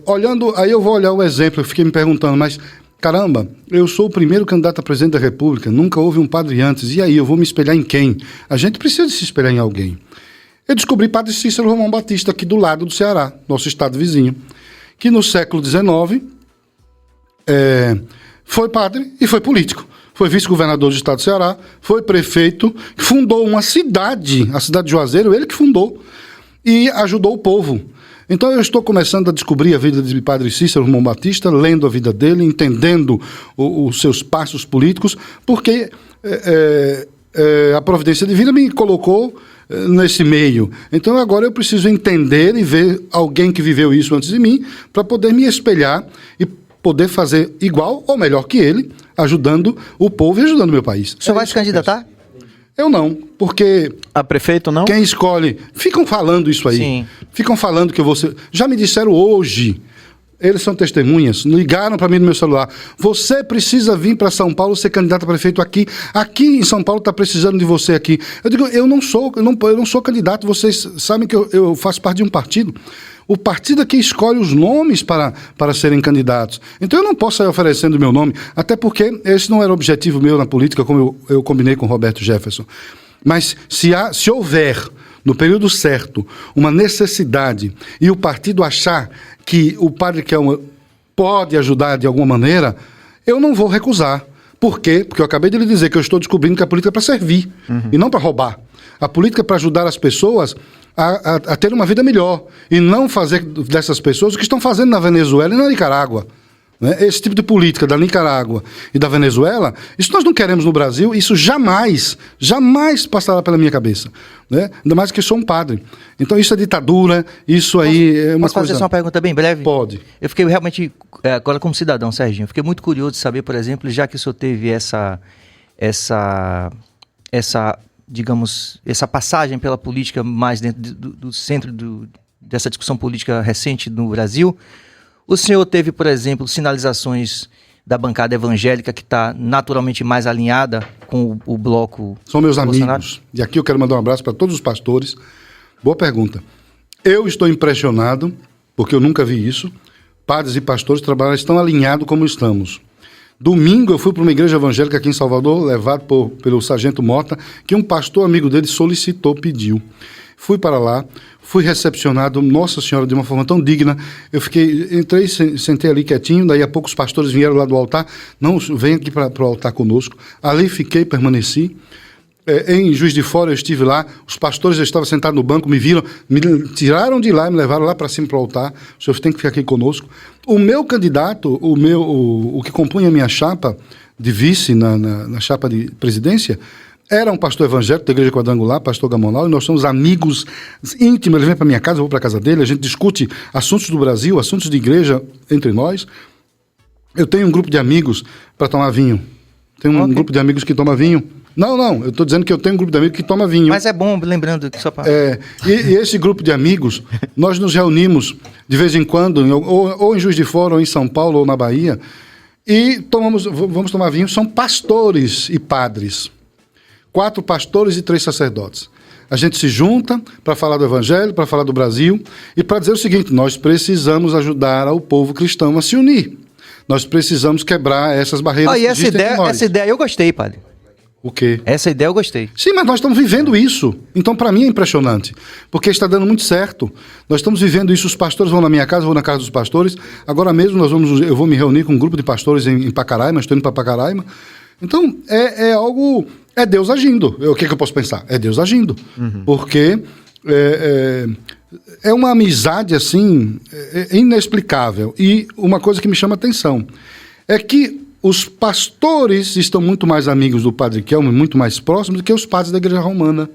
olhando, aí eu vou olhar o exemplo, eu fiquei me perguntando, mas caramba, eu sou o primeiro candidato a presidente da República, nunca houve um padre antes, e aí, eu vou me espelhar em quem? A gente precisa se espelhar em alguém. Eu descobri padre Cícero Romão Batista, aqui do lado do Ceará, nosso estado vizinho, que no século XIX foi padre e foi político. Foi vice-governador do estado do Ceará, foi prefeito, fundou uma cidade, a cidade de Juazeiro, ele que fundou, e ajudou o povo. Então eu estou começando a descobrir a vida de Padre Cícero Romão Batista, lendo a vida dele, entendendo os seus passos políticos, porque a providência divina me colocou nesse meio. Então agora eu preciso entender e ver alguém que viveu isso antes de mim, para poder me espelhar e poder fazer igual ou melhor que ele, ajudando o povo e ajudando o meu país. O senhor vai se candidatar? Eu não, porque... A prefeito não? Quem escolhe... Ficam falando isso aí. Sim. Ficam falando que eu vou ser... Já me disseram hoje, eles são testemunhas, ligaram para mim no meu celular, você precisa vir para São Paulo ser candidato a prefeito aqui. Aqui em São Paulo está precisando de você aqui. Eu digo, eu não sou candidato, vocês sabem que eu faço parte de um partido. O partido é que escolhe os nomes para serem candidatos. Então eu não posso sair oferecendo o meu nome, até porque esse não era o objetivo meu na política, como eu combinei com o Roberto Jefferson. Mas se houver, no período certo, uma necessidade e o partido achar que o padre Kelman pode ajudar de alguma maneira, eu não vou recusar. Por quê? Porque eu acabei de lhe dizer que eu estou descobrindo que a política é para servir e não para roubar. A política é para ajudar as pessoas a ter uma vida melhor e não fazer dessas pessoas o que estão fazendo na Venezuela e na Nicarágua. Né? Esse tipo de política da Nicarágua e da Venezuela, isso nós não queremos no Brasil, isso jamais passará pela minha cabeça. Né? Ainda mais que eu sou um padre. Então isso é ditadura, isso aí é uma Posso coisa... fazer só uma pergunta bem breve? Pode. Eu fiquei realmente, agora como cidadão, Serginho, eu fiquei muito curioso de saber, por exemplo, já que o senhor teve digamos, essa passagem pela política mais dentro do centro dessa discussão política recente no Brasil, o senhor teve, por exemplo, sinalizações da bancada evangélica que está naturalmente mais alinhada com o bloco São meus Bolsonaro? amigos. E aqui eu quero mandar um abraço para todos os pastores. Boa pergunta. Eu estou impressionado, porque eu nunca vi isso. Padres e pastores trabalham tão alinhados como estamos. Domingo eu fui para uma igreja evangélica aqui em Salvador, levado pelo sargento Mota, que um pastor amigo dele solicitou, pediu. Fui para lá, fui recepcionado, Nossa Senhora, de uma forma tão digna. Eu entrei, sentei ali quietinho, daí a pouco os pastores vieram lá do altar. Não, vem aqui para o altar conosco. Ali fiquei, permaneci. Em Juiz de Fora eu estive lá, os pastores já estavam sentados no banco, me viram, me tiraram de lá e me levaram lá para cima para o altar. O senhor tem que ficar aqui conosco. O meu candidato, o que compunha a minha chapa de vice na chapa de presidência, era um pastor evangélico da Igreja Quadrangular, pastor Gamonal, e nós somos amigos íntimos. Ele vem para minha casa, eu vou para a casa dele, a gente discute assuntos do Brasil, assuntos de igreja entre nós. Eu tenho um grupo de amigos para tomar vinho. Tenho um grupo de amigos que toma vinho. Não, eu estou dizendo que eu tenho um grupo de amigos que toma vinho. Mas é bom, lembrando que só para... E esse grupo de amigos, nós nos reunimos de vez em quando, ou em Juiz de Fora, ou em São Paulo, ou na Bahia, e vamos tomar vinho. São pastores e padres. 4 pastores e 3 sacerdotes. A gente se junta para falar do Evangelho, para falar do Brasil, e para dizer o seguinte, nós precisamos ajudar o povo cristão a se unir. Nós precisamos quebrar essas barreiras que E existem entre nós. essa ideia eu gostei, padre. O quê? Essa ideia eu gostei. Sim, mas nós estamos vivendo isso. Então, para mim, é impressionante. Porque está dando muito certo. Nós estamos vivendo isso. Os pastores vão na minha casa, eu vou na casa dos pastores. Agora mesmo eu vou me reunir com um grupo de pastores em Pacaraima. Estou indo para Pacaraima. Então, é algo... É Deus agindo. O que eu posso pensar? É Deus agindo. Porque é uma amizade, assim, inexplicável. E uma coisa que me chama a atenção é que os pastores estão muito mais amigos do Padre Kelmo, muito mais próximos do que os padres da Igreja Romana.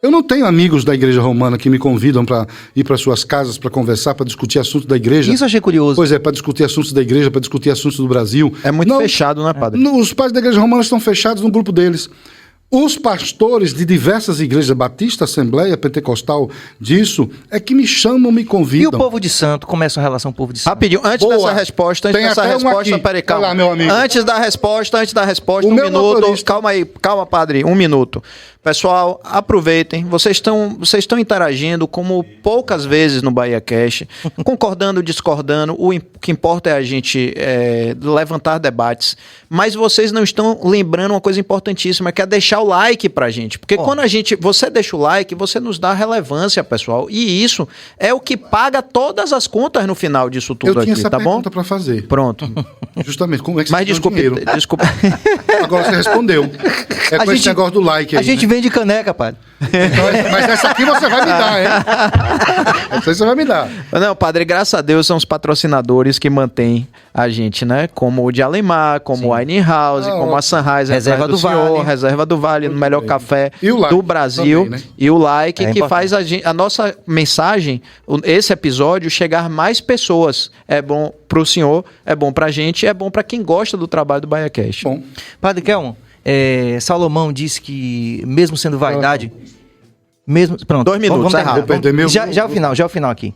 Eu não tenho amigos da Igreja Romana que me convidam para ir para suas casas para conversar, para discutir assuntos da igreja. Isso eu achei curioso. Pois é, para discutir assuntos da igreja, para discutir assuntos do Brasil. É muito fechado, né, padre? Os padres da Igreja Romana estão fechados no grupo deles. Os pastores de diversas igrejas, Batista, Assembleia, Pentecostal, disso, é que me chamam, me E convidam. o povo de santo? Como é a sua relação com o povo de santo? Rapidinho, antes Boa. dessa resposta, Tem até um aqui. peraí, calma. Vai lá, meu amigo. Antes da resposta, O um meu minuto. motorista. Calma aí, calma, padre, um minuto. Pessoal, aproveitem. Vocês estão interagindo como poucas vezes no Bahia Cash, concordando, discordando. O que importa é a gente levantar debates. Mas vocês não estão lembrando uma coisa importantíssima, que é deixar o like pra gente. Porque quando você deixa o like, você nos dá relevância, pessoal. E isso é o que paga todas as contas no final disso tudo Eu tinha aqui, essa tá bom? pergunta para fazer. Pronto. Justamente, como é que você Mas ganha desculpe, dinheiro? desculpa. Agora você respondeu. É com esse negócio do like aí. A gente né? vende caneca, padre. Então, mas essa aqui você vai me dar, hein? Essa aí você vai me dar. Não, padre, graças a Deus são os patrocinadores que mantêm a gente, né? Como o de Alemar, como o Wine House, como a Sunrise, Reserva do Vale. Reserva do Vale, no melhor café E o like do Brasil. também, né? E o like, É que importante. faz a nossa mensagem, esse episódio, chegar mais pessoas. É bom pro senhor, é bom pra gente, é bom pra quem gosta do trabalho do BaiaCast. Bom, Padre Kelmo, Salomão disse que, mesmo sendo vaidade... Mesmo, pronto. 2 minutos, vamos é terminar. rápido. Vou perder meu- Já é o final aqui.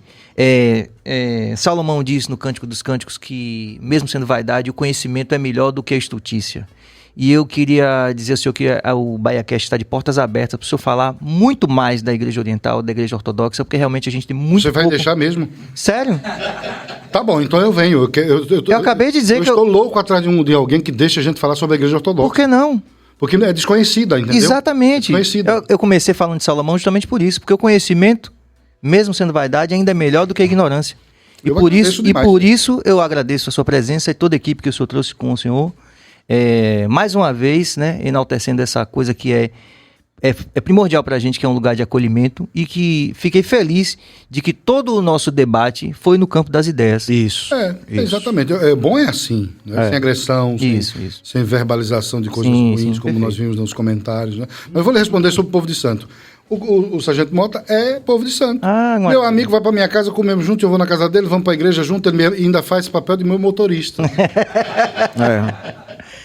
Salomão disse no Cântico dos Cânticos que, mesmo sendo vaidade, o conhecimento é melhor do que a estultícia. E eu queria dizer ao senhor que o BaiaCast está de portas abertas para o senhor falar muito mais da Igreja Oriental, da Igreja Ortodoxa, porque realmente a gente tem muito você vai pouco... deixar mesmo? Sério? Tá bom, então eu venho. Eu acabei de dizer que estou louco atrás de alguém que deixa a gente falar sobre a Igreja Ortodoxa. Por que não? Porque é desconhecida, entendeu? Exatamente. Desconhecida. Eu comecei falando de Salomão justamente por isso, porque o conhecimento, mesmo sendo vaidade, ainda é melhor do que a ignorância. E Eu por agradeço demais. isso eu agradeço a sua presença e toda a equipe que o senhor trouxe com o senhor. Mais uma vez, né, enaltecendo essa coisa que é primordial para a gente, que é um lugar de acolhimento, e que fiquei feliz de que todo o nosso debate foi no campo das ideias. Isso. Exatamente. Bom é assim, né? Sem agressão, Isso. sem verbalização de coisas Sim, ruins, sim, como perfeito. nós vimos nos comentários. Né? Mas eu vou lhe responder sobre o povo de santo. O Sargento Mota é povo de santo. Ah, meu amigo vai para minha casa, comemos junto, eu vou na casa dele, vamos para a igreja junto, ele ainda faz esse papel de meu motorista.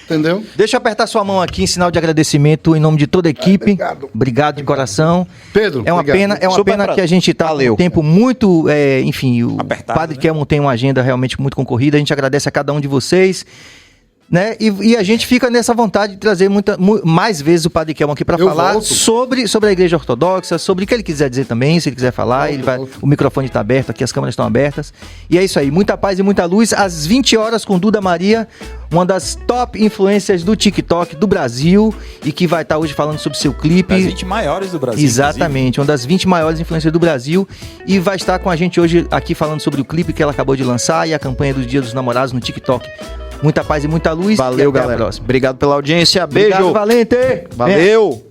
Entendeu? Deixa eu apertar sua mão aqui em sinal de agradecimento em nome de toda a equipe. Obrigado de coração. Pedro, É uma obrigado. pena que a gente está com um tempo muito, enfim, o Apertado, Padre né? Kelmo tem uma agenda realmente muito concorrida. A gente agradece a cada um de vocês, né? E a gente fica nessa vontade de trazer mais vezes o Padre Kelmo aqui para Eu falar volto. sobre a Igreja Ortodoxa, sobre o que ele quiser dizer também, se ele quiser falar, Volto. o microfone está aberto aqui, as câmeras estão abertas. E é isso aí, muita paz e muita luz. Às 20 horas com Duda Maria, uma das top influências do TikTok do Brasil e que vai estar hoje falando sobre seu clipe. Das 20 maiores do Brasil. Exatamente, uma das 20 maiores influências do Brasil, e vai estar com a gente hoje aqui falando sobre o clipe que ela acabou de lançar e a campanha dos Dias dos Namorados no TikTok. Muita paz e muita luz. Valeu, e até galera. a próxima. Obrigado pela audiência. Beijo. Obrigado, Valente! Valeu.